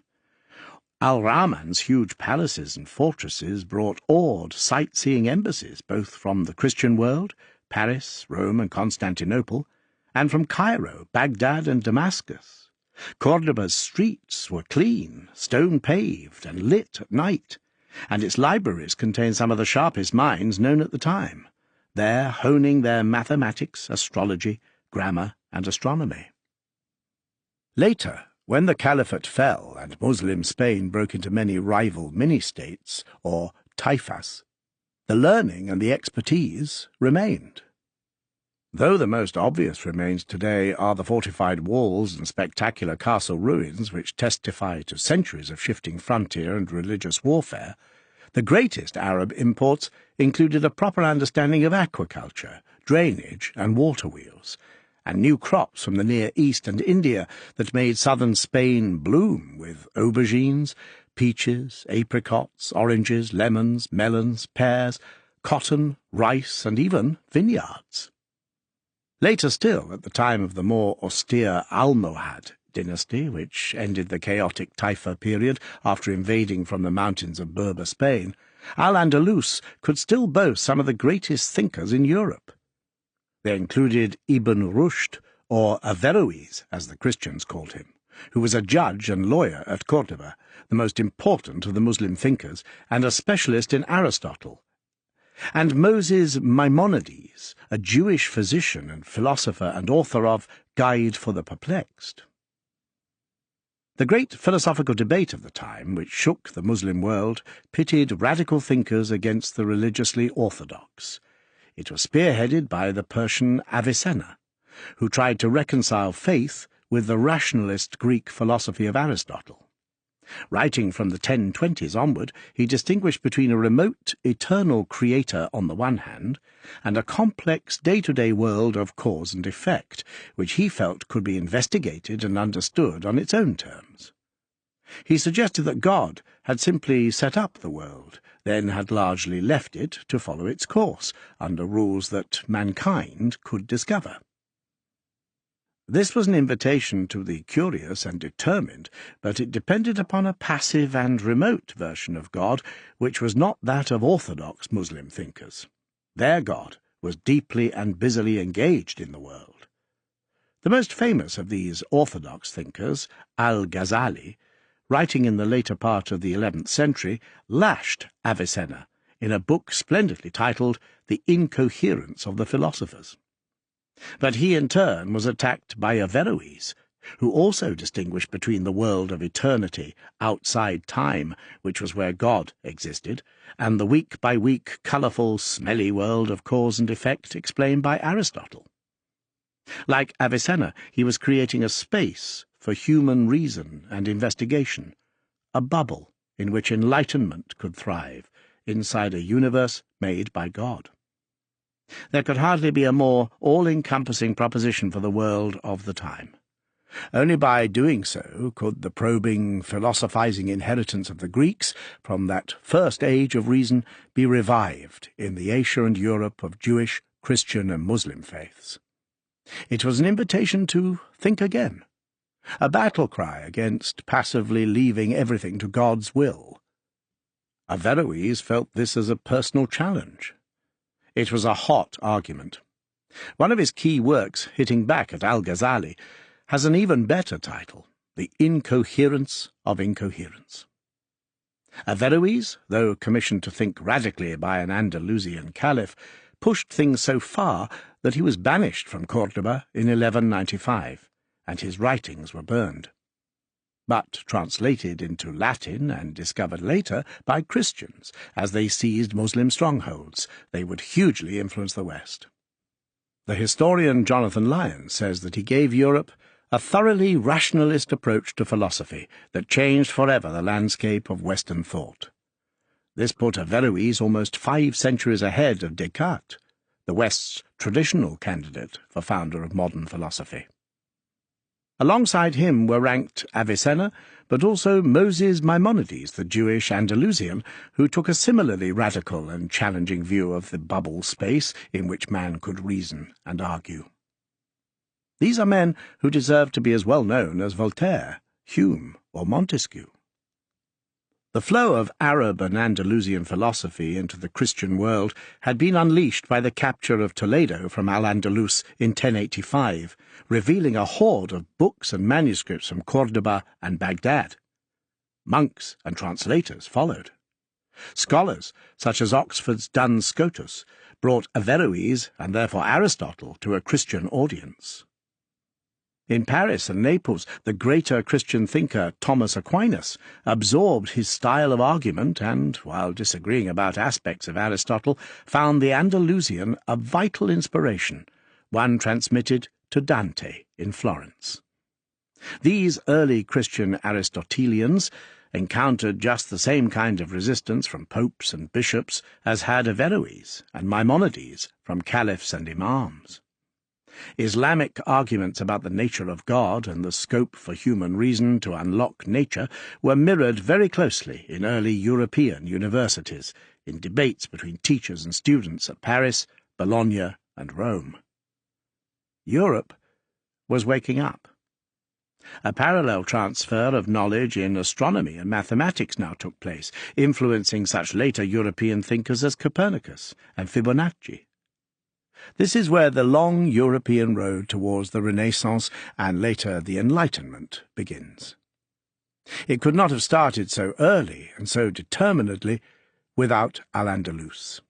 Al-Rahman's huge palaces and fortresses brought awed sightseeing embassies both from the Christian world, Paris, Rome, and Constantinople, and from Cairo, Baghdad, and Damascus. Córdoba's streets were clean, stone-paved, and lit at night, and its libraries contained some of the sharpest minds known at the time, there honing their mathematics, astrology, grammar, and astronomy. Later, when the Caliphate fell and Muslim Spain broke into many rival mini-states, or taifas, the learning and the expertise remained. Though the most obvious remains today are the fortified walls and spectacular castle ruins which testify to centuries of shifting frontier and religious warfare, the greatest Arab imports included a proper understanding of aquaculture, drainage, and water wheels, and new crops from the Near East and India that made southern Spain bloom with aubergines, peaches, apricots, oranges, lemons, melons, pears, cotton, rice, and even vineyards. Later still, at the time of the more austere Almohad dynasty, which ended the chaotic Taifa period after invading from the mountains of Berber Spain, Al-Andalus could still boast some of the greatest thinkers in Europe. They included Ibn Rushd, or Averroes, as the Christians called him, who was a judge and lawyer at Córdoba, the most important of the Muslim thinkers, and a specialist in Aristotle, and Moses Maimonides, a Jewish physician and philosopher and author of Guide for the Perplexed. The great philosophical debate of the time, which shook the Muslim world, pitted radical thinkers against the religiously orthodox. It was spearheaded by the Persian Avicenna, who tried to reconcile faith with the rationalist Greek philosophy of Aristotle. Writing from the 1020s onward, he distinguished between a remote, eternal creator on the one hand, and a complex day-to-day world of cause and effect, which he felt could be investigated and understood on its own terms. He suggested that God had simply set up the world, then had largely left it to follow its course, under rules that mankind could discover. This was an invitation to the curious and determined, but it depended upon a passive and remote version of God, which was not that of orthodox Muslim thinkers. Their God was deeply and busily engaged in the world. The most famous of these orthodox thinkers, Al-Ghazali, writing in the later part of the 11th century, lashed Avicenna in a book splendidly titled The Incoherence of the Philosophers. But he in turn was attacked by Averroes, who also distinguished between the world of eternity outside time, which was where God existed, and the week-by-week, colourful, smelly world of cause and effect explained by Aristotle. Like Avicenna, he was creating a space for human reason and investigation, a bubble in which enlightenment could thrive inside a universe made by God. There could hardly be a more all-encompassing proposition for the world of the time. Only by doing so could the probing, philosophizing inheritance of the Greeks from that first age of reason be revived in the Asia and Europe of Jewish, Christian and Muslim faiths. It was an invitation to think again, a battle cry against passively leaving everything to God's will. Averroes felt this as a personal challenge. It was a hot argument. One of his key works, hitting back at Al-Ghazali, has an even better title, The Incoherence of Incoherence. Averroes, though commissioned to think radically by an Andalusian caliph, pushed things so far that he was banished from Córdoba in 1195, and his writings were burned. But translated into Latin and discovered later by Christians as they seized Muslim strongholds, they would hugely influence the West. The historian Jonathan Lyons says that he gave Europe a thoroughly rationalist approach to philosophy that changed forever the landscape of Western thought. This put Averroes almost 5 centuries ahead of Descartes, the West's traditional candidate for founder of modern philosophy. Alongside him were ranked Avicenna, but also Moses Maimonides, the Jewish Andalusian, who took a similarly radical and challenging view of the bubble space in which man could reason and argue. These are men who deserve to be as well known as Voltaire, Hume, or Montesquieu. The flow of Arab and Andalusian philosophy into the Christian world had been unleashed by the capture of Toledo from Al-Andalus in 1085, revealing a hoard of books and manuscripts from Córdoba and Baghdad. Monks and translators followed. Scholars, such as Oxford's Duns Scotus, brought Averroes, and therefore Aristotle, to a Christian audience. In Paris and Naples, the greater Christian thinker Thomas Aquinas absorbed his style of argument and, while disagreeing about aspects of Aristotle, found the Andalusian a vital inspiration, one transmitted to Dante in Florence. These early Christian Aristotelians encountered just the same kind of resistance from popes and bishops as had Averroes and Maimonides from caliphs and imams. Islamic arguments about the nature of God and the scope for human reason to unlock nature were mirrored very closely in early European universities, in debates between teachers and students at Paris, Bologna, and Rome. Europe was waking up. A parallel transfer of knowledge in astronomy and mathematics now took place, influencing such later European thinkers as Copernicus and Fibonacci. This is where the long European road towards the Renaissance and later the Enlightenment begins. It could not have started so early and so determinedly without Al-Andalus.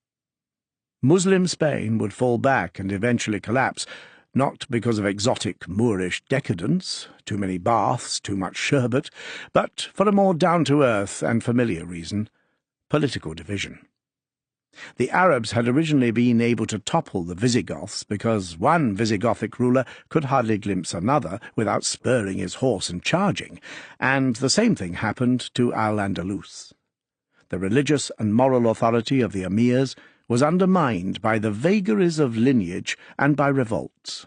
Muslim Spain would fall back and eventually collapse, not because of exotic Moorish decadence, too many baths, too much sherbet, but for a more down-to-earth and familiar reason, political division. The Arabs had originally been able to topple the Visigoths because one Visigothic ruler could hardly glimpse another without spurring his horse and charging, and the same thing happened to Al-Andalus. The religious and moral authority of the emirs was undermined by the vagaries of lineage and by revolts.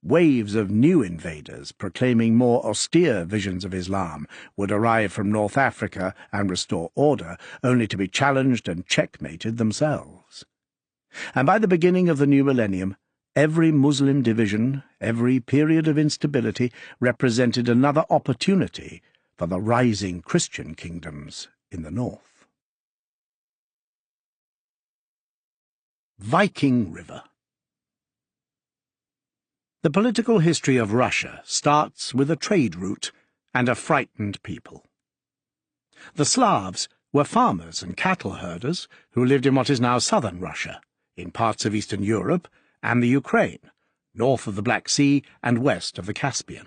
Waves of new invaders, proclaiming more austere visions of Islam, would arrive from North Africa and restore order, only to be challenged and checkmated themselves. And by the beginning of the new millennium, every Muslim division, every period of instability, represented another opportunity for the rising Christian kingdoms in the north. Viking River. The political history of Russia starts with a trade route and a frightened people. The Slavs were farmers and cattle herders who lived in what is now southern Russia, in parts of Eastern Europe and the Ukraine, north of the Black Sea and west of the Caspian.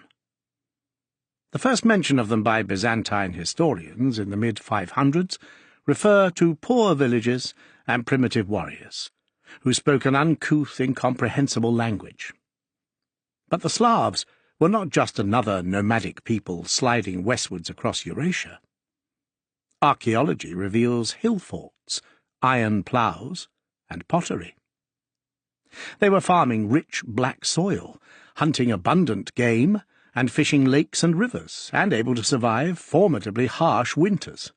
The first mention of them by Byzantine historians in the mid-500s refer to poor villages and primitive warriors, who spoke an uncouth, incomprehensible language. But the Slavs were not just another nomadic people sliding westwards across Eurasia. Archaeology reveals hill forts, iron ploughs, and pottery. They were farming rich black soil, hunting abundant game, and fishing lakes and rivers, and able to survive formidably harsh winters.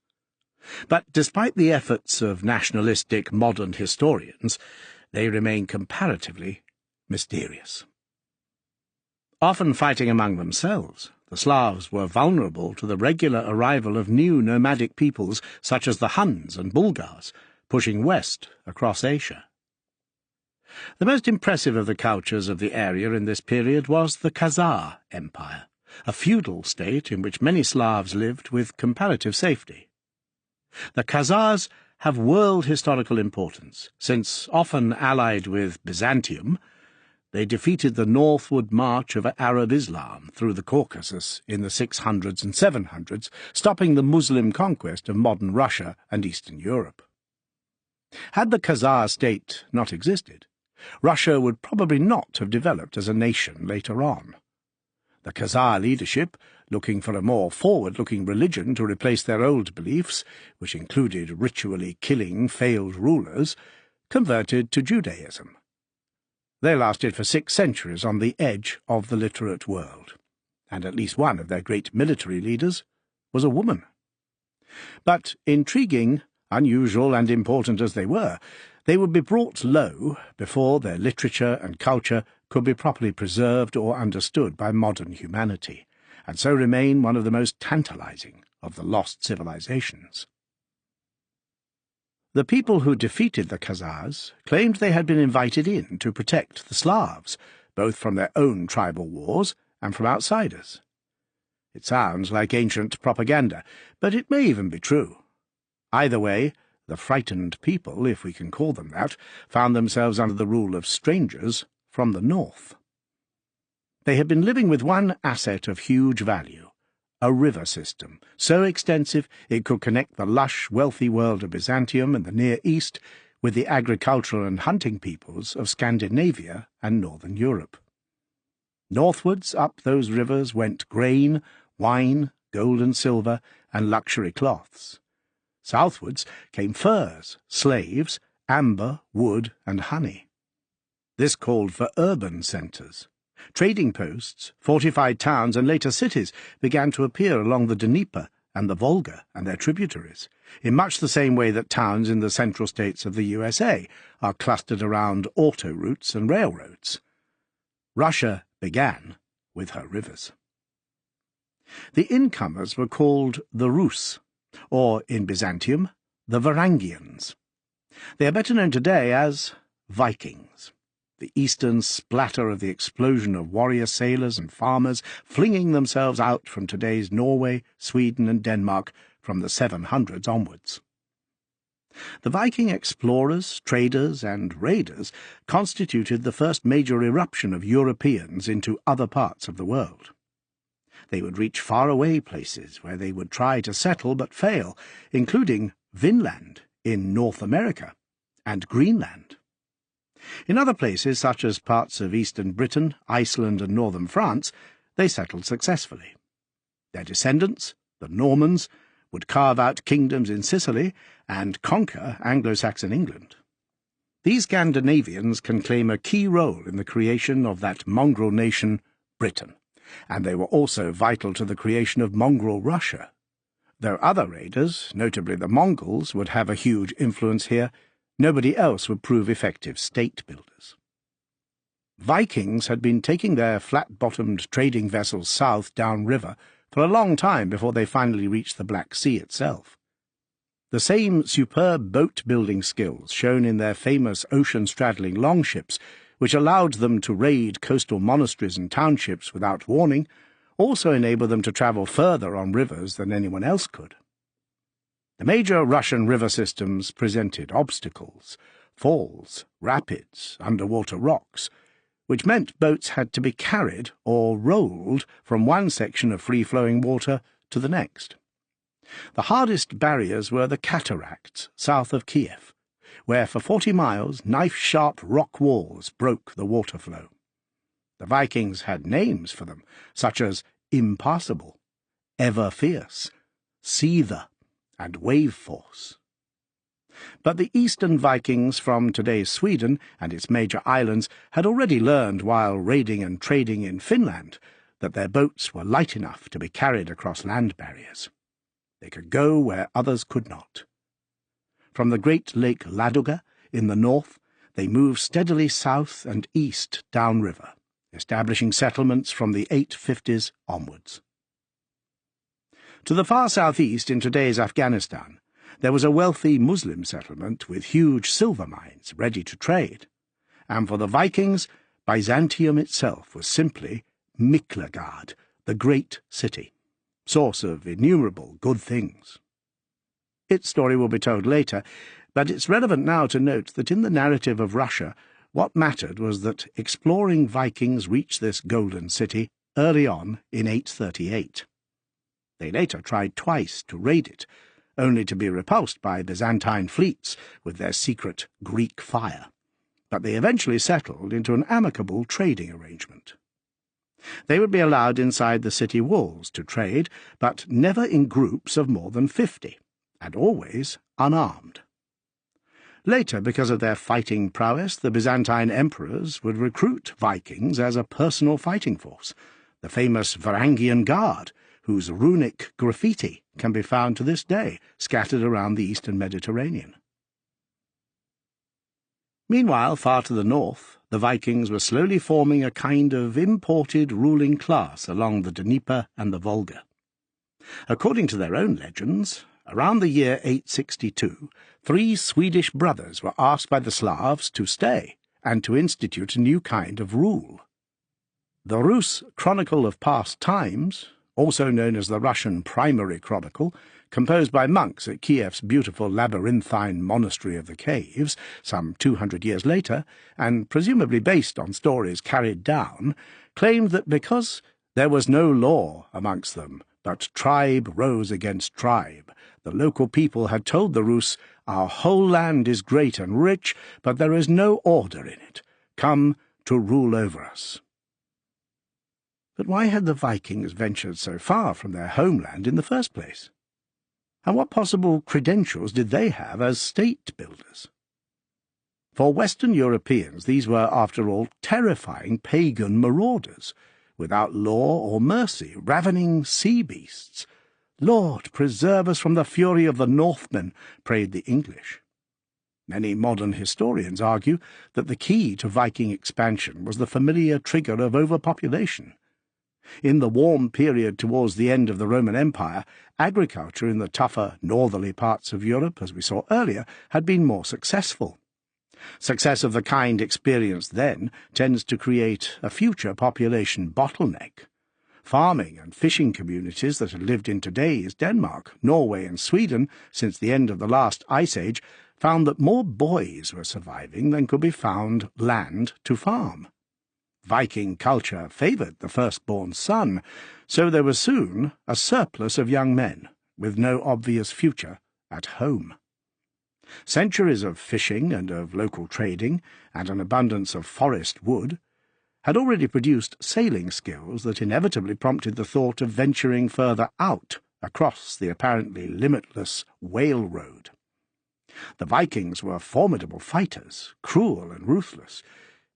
But despite the efforts of nationalistic modern historians, they remain comparatively mysterious. Often fighting among themselves, the Slavs were vulnerable to the regular arrival of new nomadic peoples such as the Huns and Bulgars, pushing west across Asia. The most impressive of the cultures of the area in this period was the Khazar Empire, a feudal state in which many Slavs lived with comparative safety. The Khazars have world historical importance, since, often allied with Byzantium, they defeated the northward march of Arab Islam through the Caucasus in the 600s and 700s, stopping the Muslim conquest of modern Russia and Eastern Europe. Had the Khazar state not existed, Russia would probably not have developed as a nation later on. The Khazar leadership, looking for a more forward-looking religion to replace their old beliefs, which included ritually killing failed rulers, converted to Judaism. They lasted for 6 centuries on the edge of the literate world, and at least one of their great military leaders was a woman. But intriguing, unusual, and important as they would be brought low before their literature and culture could be properly preserved or understood by modern humanity, and so remain one of the most tantalizing of the lost civilizations. The people who defeated the Khazars claimed they had been invited in to protect the Slavs, both from their own tribal wars and from outsiders. It sounds like ancient propaganda, but it may even be true. Either way, the frightened people, if we can call them that, found themselves under the rule of strangers from the north. They had been living with one asset of huge value, a river system, so extensive it could connect the lush, wealthy world of Byzantium and the Near East with the agricultural and hunting peoples of Scandinavia and northern Europe. Northwards up those rivers went grain, wine, gold and silver, and luxury cloths. Southwards came furs, slaves, amber, wood, and honey. This called for urban centres. Trading posts, fortified towns, and later cities began to appear along the Dnieper and the Volga and their tributaries, in much the same way that towns in the central states of the USA are clustered around autoroutes and railroads. Russia began with her rivers. The incomers were called the Rus, or, in Byzantium, the Varangians. They are better known today as Vikings, the eastern splatter of the explosion of warrior sailors and farmers flinging themselves out from today's Norway, Sweden, and Denmark from the 700s onwards. The Viking explorers, traders, and raiders constituted the first major eruption of Europeans into other parts of the world. They would reach faraway places where they would try to settle but fail, including Vinland in North America and Greenland. In other places, such as parts of eastern Britain, Iceland, and northern France, they settled successfully. Their descendants, the Normans, would carve out kingdoms in Sicily and conquer Anglo-Saxon England. These Scandinavians can claim a key role in the creation of that mongrel nation, Britain, and they were also vital to the creation of mongrel Russia. Though other raiders, notably the Mongols, would have a huge influence here, nobody else would prove effective state builders. Vikings had been taking their flat-bottomed trading vessels south downriver for a long time before they finally reached the Black Sea itself. The same superb boat-building skills shown in their famous ocean-straddling longships, which allowed them to raid coastal monasteries and townships without warning, also enabled them to travel further on rivers than anyone else could. The major Russian river systems presented obstacles, falls, rapids, underwater rocks, which meant boats had to be carried or rolled from one section of free-flowing water to the next. The hardest barriers were the cataracts south of Kiev, where for 40 miles knife-sharp rock walls broke the water flow. The Vikings had names for them, such as Impassable, Ever Fierce, Seether, and Wave Force. But the eastern Vikings from today's Sweden and its major islands had already learned while raiding and trading in Finland that their boats were light enough to be carried across land barriers. They could go where others could not. From the great Lake Ladoga in the north, they moved steadily south and east downriver, establishing settlements from the 850s onwards. To the far southeast in today's Afghanistan, there was a wealthy Muslim settlement with huge silver mines ready to trade, and for the Vikings, Byzantium itself was simply Miklagard, the great city, source of innumerable good things. Its story will be told later, but it's relevant now to note that in the narrative of Russia, what mattered was that exploring Vikings reached this golden city early on in 838. They later tried twice to raid it, only to be repulsed by Byzantine fleets with their secret Greek fire, but they eventually settled into an amicable trading arrangement. They would be allowed inside the city walls to trade, but never in groups of more than 50, and always unarmed. Later, because of their fighting prowess, the Byzantine emperors would recruit Vikings as a personal fighting force, the famous Varangian Guard, whose runic graffiti can be found to this day scattered around the eastern Mediterranean. Meanwhile, far to the north, the Vikings were slowly forming a kind of imported ruling class along the Dnieper and the Volga. According to their own legends, around the year 862, 3 Swedish brothers were asked by the Slavs to stay and to institute a new kind of rule. The Rus Chronicle of Past Times, also known as the Russian Primary Chronicle, composed by monks at Kiev's beautiful labyrinthine monastery of the caves, some 200 years later, and presumably based on stories carried down, claimed that because there was no law amongst them, but tribe rose against tribe, the local people had told the Rus, "Our whole land is great and rich, but there is no order in it. Come to rule over us." But why had the Vikings ventured so far from their homeland in the first place? And what possible credentials did they have as state builders? For Western Europeans, these were, after all, terrifying pagan marauders, without law or mercy, ravening sea beasts. "Lord, preserve us from the fury of the Northmen," prayed the English. Many modern historians argue that the key to Viking expansion was the familiar trigger of overpopulation. In the warm period towards the end of the Roman Empire, agriculture in the tougher northerly parts of Europe, as we saw earlier, had been more successful. Success of the kind experienced then tends to create a future population bottleneck. Farming and fishing communities that had lived in today's Denmark, Norway and Sweden since the end of the last ice age found that more boys were surviving than could be found land to farm. Viking culture favoured the firstborn son, so there was soon a surplus of young men, with no obvious future at home. Centuries of fishing and of local trading, and an abundance of forest wood, had already produced sailing skills that inevitably prompted the thought of venturing further out across the apparently limitless whale road. The Vikings were formidable fighters, cruel and ruthless,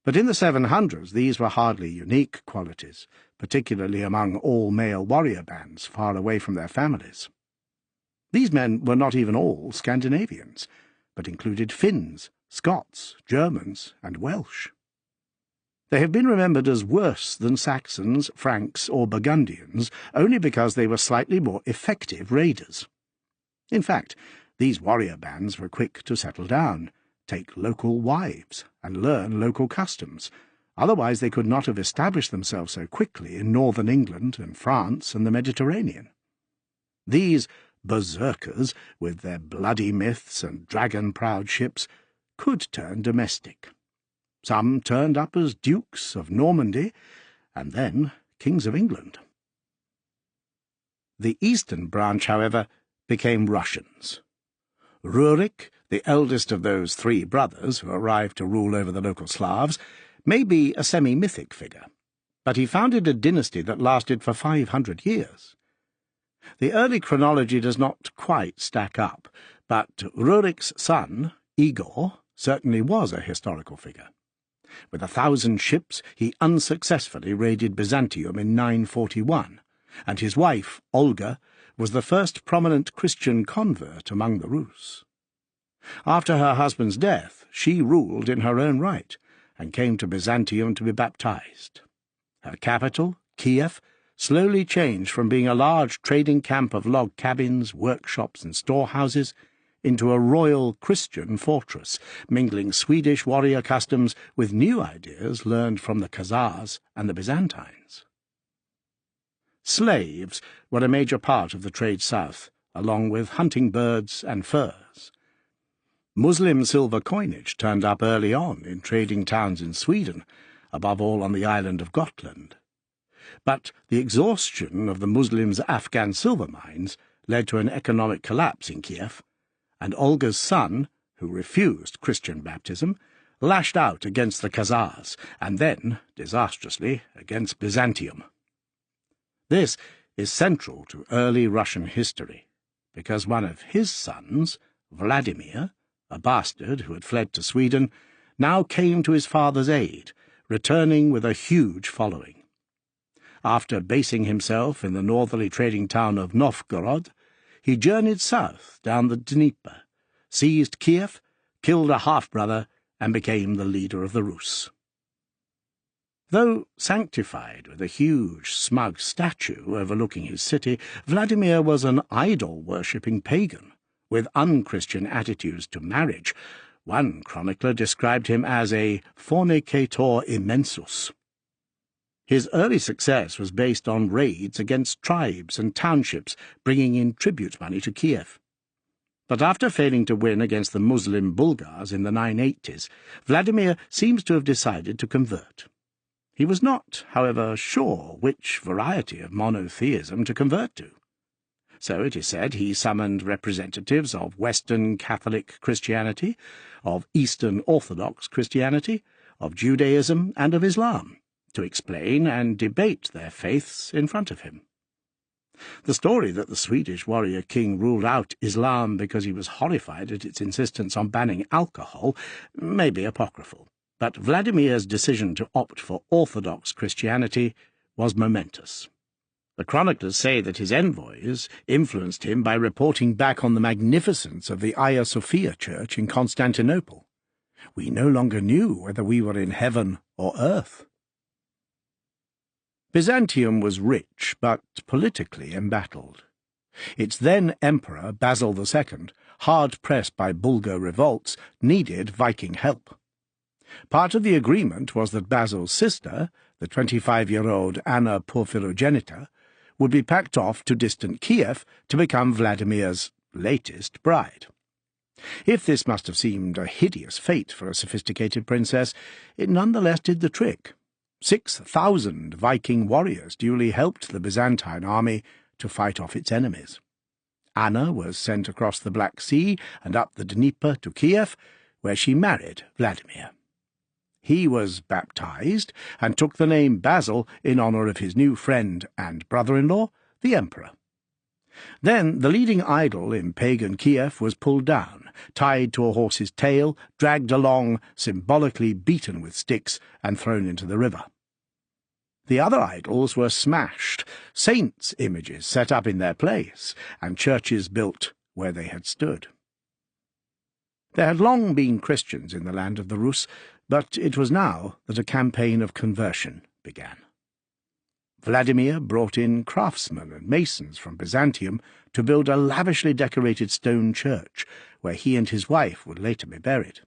but in the 700s these were hardly unique qualities, particularly among all-male warrior bands far away from their families. These men were not even all Scandinavians, but included Finns, Scots, Germans, and Welsh. They have been remembered as worse than Saxons, Franks, or Burgundians only because they were slightly more effective raiders. In fact, these warrior bands were quick to settle down, take local wives, and learn local customs. Otherwise they could not have established themselves so quickly in northern England and France and the Mediterranean. These berserkers, with their bloody myths and dragon-proud ships, could turn domestic. Some turned up as dukes of Normandy, and then kings of England. The eastern branch, however, became Russians. Rurik, the eldest of those 3 brothers who arrived to rule over the local Slavs, may be a semi-mythic figure. but he founded a dynasty that lasted for 500 years. The early chronology does not quite stack up, but Rurik's son, Igor, certainly was a historical figure. With 1,000 ships, he unsuccessfully raided Byzantium in 941, and his wife, Olga, was the first prominent Christian convert among the Rus. After her husband's death, she ruled in her own right, and came to Byzantium to be baptized. Her capital, Kiev, slowly changed from being a large trading camp of log cabins, workshops, and storehouses into a royal Christian fortress, mingling Swedish warrior customs with new ideas learned from the Khazars and the Byzantines. Slaves were a major part of the trade south, along with hunting birds and furs. Muslim silver coinage turned up early on in trading towns in Sweden, above all on the island of Gotland. But the exhaustion of the Muslims' Afghan silver mines led to an economic collapse in Kiev, and Olga's son, who refused Christian baptism, lashed out against the Khazars, and then, disastrously, against Byzantium. This is central to early Russian history, because one of his sons, Vladimir, a bastard who had fled to Sweden, now came to his father's aid, returning with a huge following. After basing himself in the northerly trading town of Novgorod, he journeyed south down the Dnieper, seized Kiev, killed a half-brother, and became the leader of the Rus. Though sanctified with a huge, smug statue overlooking his city, Vladimir was an idol-worshipping pagan, with unchristian attitudes to marriage. One chronicler described him as a fornicator immensus. His early success was based on raids against tribes and townships, bringing in tribute money to Kiev. But after failing to win against the Muslim Bulgars in the 980s, Vladimir seems to have decided to convert. He was not, however, sure which variety of monotheism to convert to. So it is said he summoned representatives of Western Catholic Christianity, of Eastern Orthodox Christianity, of Judaism, and of Islam, to explain and debate their faiths in front of him. The story that the Swedish warrior king ruled out Islam because he was horrified at its insistence on banning alcohol may be apocryphal, but Vladimir's decision to opt for Orthodox Christianity was momentous. The chroniclers say that his envoys influenced him by reporting back on the magnificence of the Hagia Sophia church in Constantinople. We no longer knew whether we were in heaven or earth. Byzantium was rich, but politically embattled. Its then emperor, Basil II, hard-pressed by Bulgar revolts, needed Viking help. Part of the agreement was that Basil's sister, the 25-year-old Anna Porphyrogenita, would be packed off to distant Kiev to become Vladimir's latest bride. If this must have seemed a hideous fate for a sophisticated princess, it nonetheless did the trick. 6,000 Viking warriors duly helped the Byzantine army to fight off its enemies. Anna was sent across the Black Sea and up the Dnieper to Kiev, where she married Vladimir. He was baptized and took the name Basil in honor of his new friend and brother-in-law, the emperor. Then the leading idol in pagan Kiev was pulled down, tied to a horse's tail, dragged along, symbolically beaten with sticks, and thrown into the river. The other idols were smashed, saints' images set up in their place, and churches built where they had stood. There had long been Christians in the land of the Rus, but it was now that a campaign of conversion began. Vladimir brought in craftsmen and masons from Byzantium to build a lavishly decorated stone church, where he and his wife would later be buried.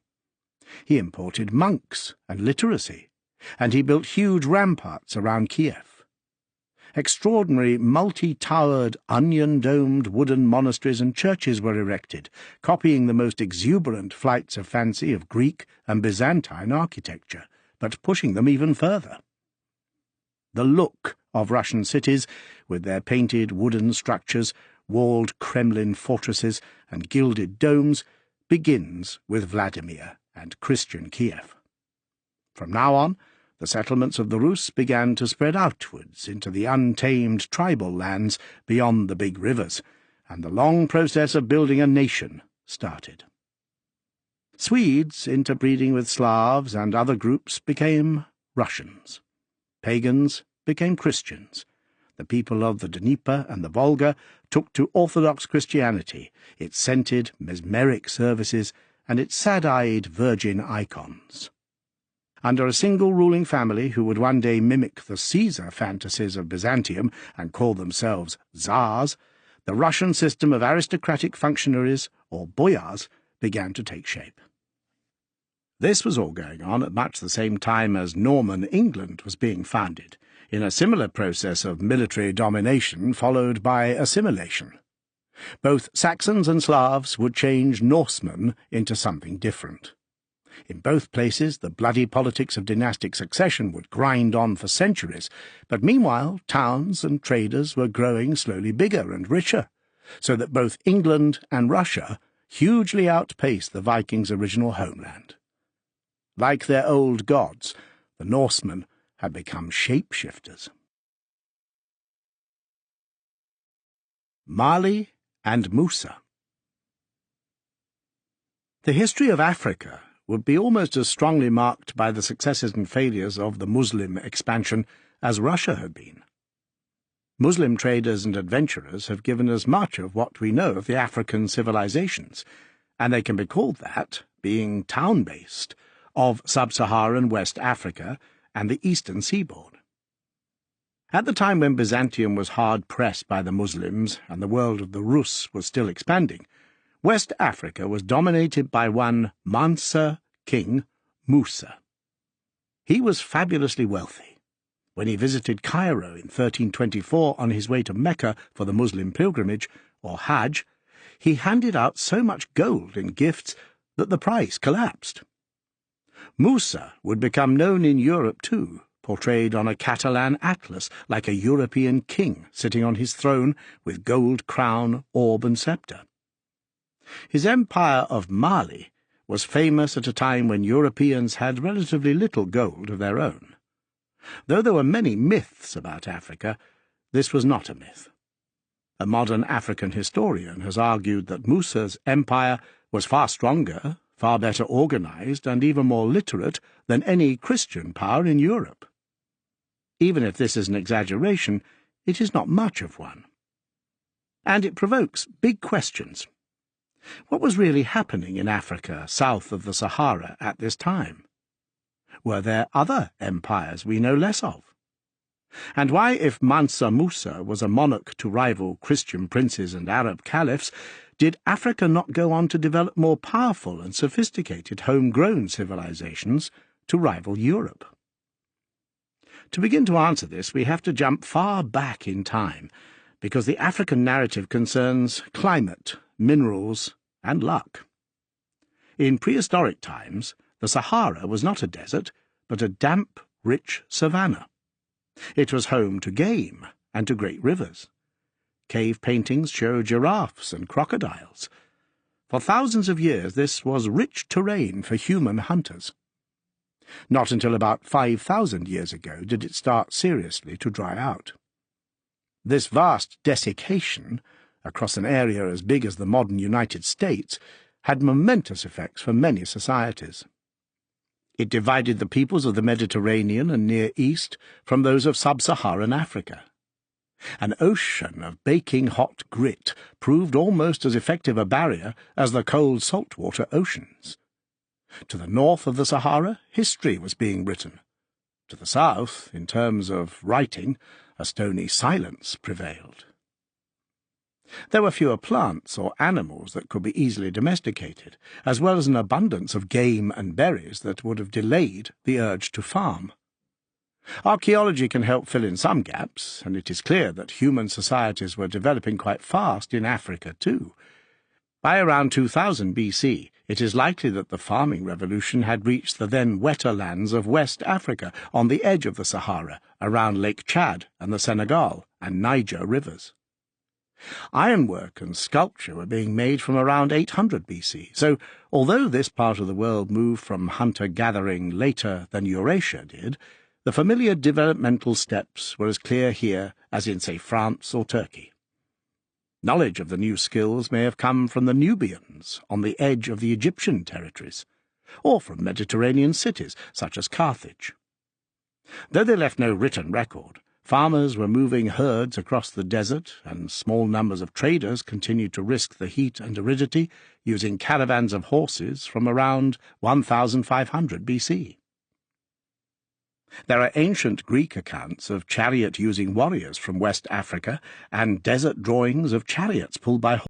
He imported monks and literacy, and he built huge ramparts around Kiev. Extraordinary multi-towered, onion-domed wooden monasteries and churches were erected, copying the most exuberant flights of fancy of Greek and Byzantine architecture, but pushing them even further. The look of Russian cities, with their painted wooden structures, walled Kremlin fortresses, and gilded domes, begins with Vladimir and Christian Kiev. From now on, The settlements of the Rus began to spread outwards into the untamed tribal lands beyond the big rivers, and the long process of building a nation started. Swedes, interbreeding with Slavs and other groups, became Russians. Pagans became Christians. The people of the Dnieper and the Volga took to Orthodox Christianity, its scented, mesmeric services, and its sad-eyed virgin icons. Under a single ruling family who would one day mimic the Caesar fantasies of Byzantium and call themselves Tsars, the Russian system of aristocratic functionaries, or boyars, began to take shape. This was all going on at much the same time as Norman England was being founded, in a similar process of military domination followed by assimilation. Both Saxons and Slavs would change Norsemen into something different. In both places, the bloody politics of dynastic succession would grind on for centuries, but meanwhile towns and traders were growing slowly bigger and richer, so that both England and Russia hugely outpaced the Vikings' original homeland. Like their old gods, the Norsemen had become shapeshifters. Mali and Musa. The history of Africa would be almost as strongly marked by the successes and failures of the Muslim expansion as Russia had been. Muslim traders and adventurers have given us much of what we know of the African civilizations, and they can be called that, being town-based, of sub-Saharan West Africa and the eastern seaboard. At the time when Byzantium was hard-pressed by the Muslims and the world of the Rus was still expanding, West Africa was dominated by one Mansa king, Musa. He was fabulously wealthy. When he visited Cairo in 1324 on his way to Mecca for the Muslim pilgrimage, or Hajj, he handed out so much gold in gifts that the price collapsed. Musa would become known in Europe too, portrayed on a Catalan atlas like a European king sitting on his throne with gold crown, orb and sceptre. His empire of Mali was famous at a time when Europeans had relatively little gold of their own. Though there were many myths about Africa, this was not a myth. A modern African historian has argued that Musa's empire was far stronger, far better organized, and even more literate than any Christian power in Europe. Even if this is an exaggeration, it is not much of one. And it provokes big questions. What was really happening in Africa south of the Sahara at this time? Were there other empires we know less of? And why, if Mansa Musa was a monarch to rival Christian princes and Arab caliphs, did Africa not go on to develop more powerful and sophisticated homegrown civilizations to rival Europe? To begin to answer this, we have to jump far back in time, because the African narrative concerns climate, minerals, and luck. In prehistoric times, the Sahara was not a desert, but a damp, rich savanna. It was home to game and to great rivers. Cave paintings show giraffes and crocodiles. For thousands of years this was rich terrain for human hunters. Not until about 5,000 years ago did it start seriously to dry out. This vast desiccation, across an area as big as the modern United States, had momentous effects for many societies. It divided the peoples of the Mediterranean and Near East from those of sub-Saharan Africa. An ocean of baking hot grit proved almost as effective a barrier as the cold saltwater oceans. To the north of the Sahara, history was being written. To the south, in terms of writing, a stony silence prevailed. There were fewer plants or animals that could be easily domesticated, as well as an abundance of game and berries that would have delayed the urge to farm. Archaeology can help fill in some gaps, and it is clear that human societies were developing quite fast in Africa too. By around 2000 BC, it is likely that the farming revolution had reached the then wetter lands of West Africa on the edge of the Sahara, around Lake Chad and the Senegal and Niger rivers. Ironwork and sculpture were being made from around 800 BC, so although this part of the world moved from hunter-gathering later than Eurasia did, The familiar developmental steps were as clear here as in, say, France or Turkey. Knowledge of the new skills may have come from the Nubians on the edge of the Egyptian territories, or from Mediterranean cities such as Carthage. Though they left no written record, farmers were moving herds across the desert, and small numbers of traders continued to risk the heat and aridity using caravans of horses from around 1500 BC. There are ancient Greek accounts of chariot-using warriors from West Africa and desert drawings of chariots pulled by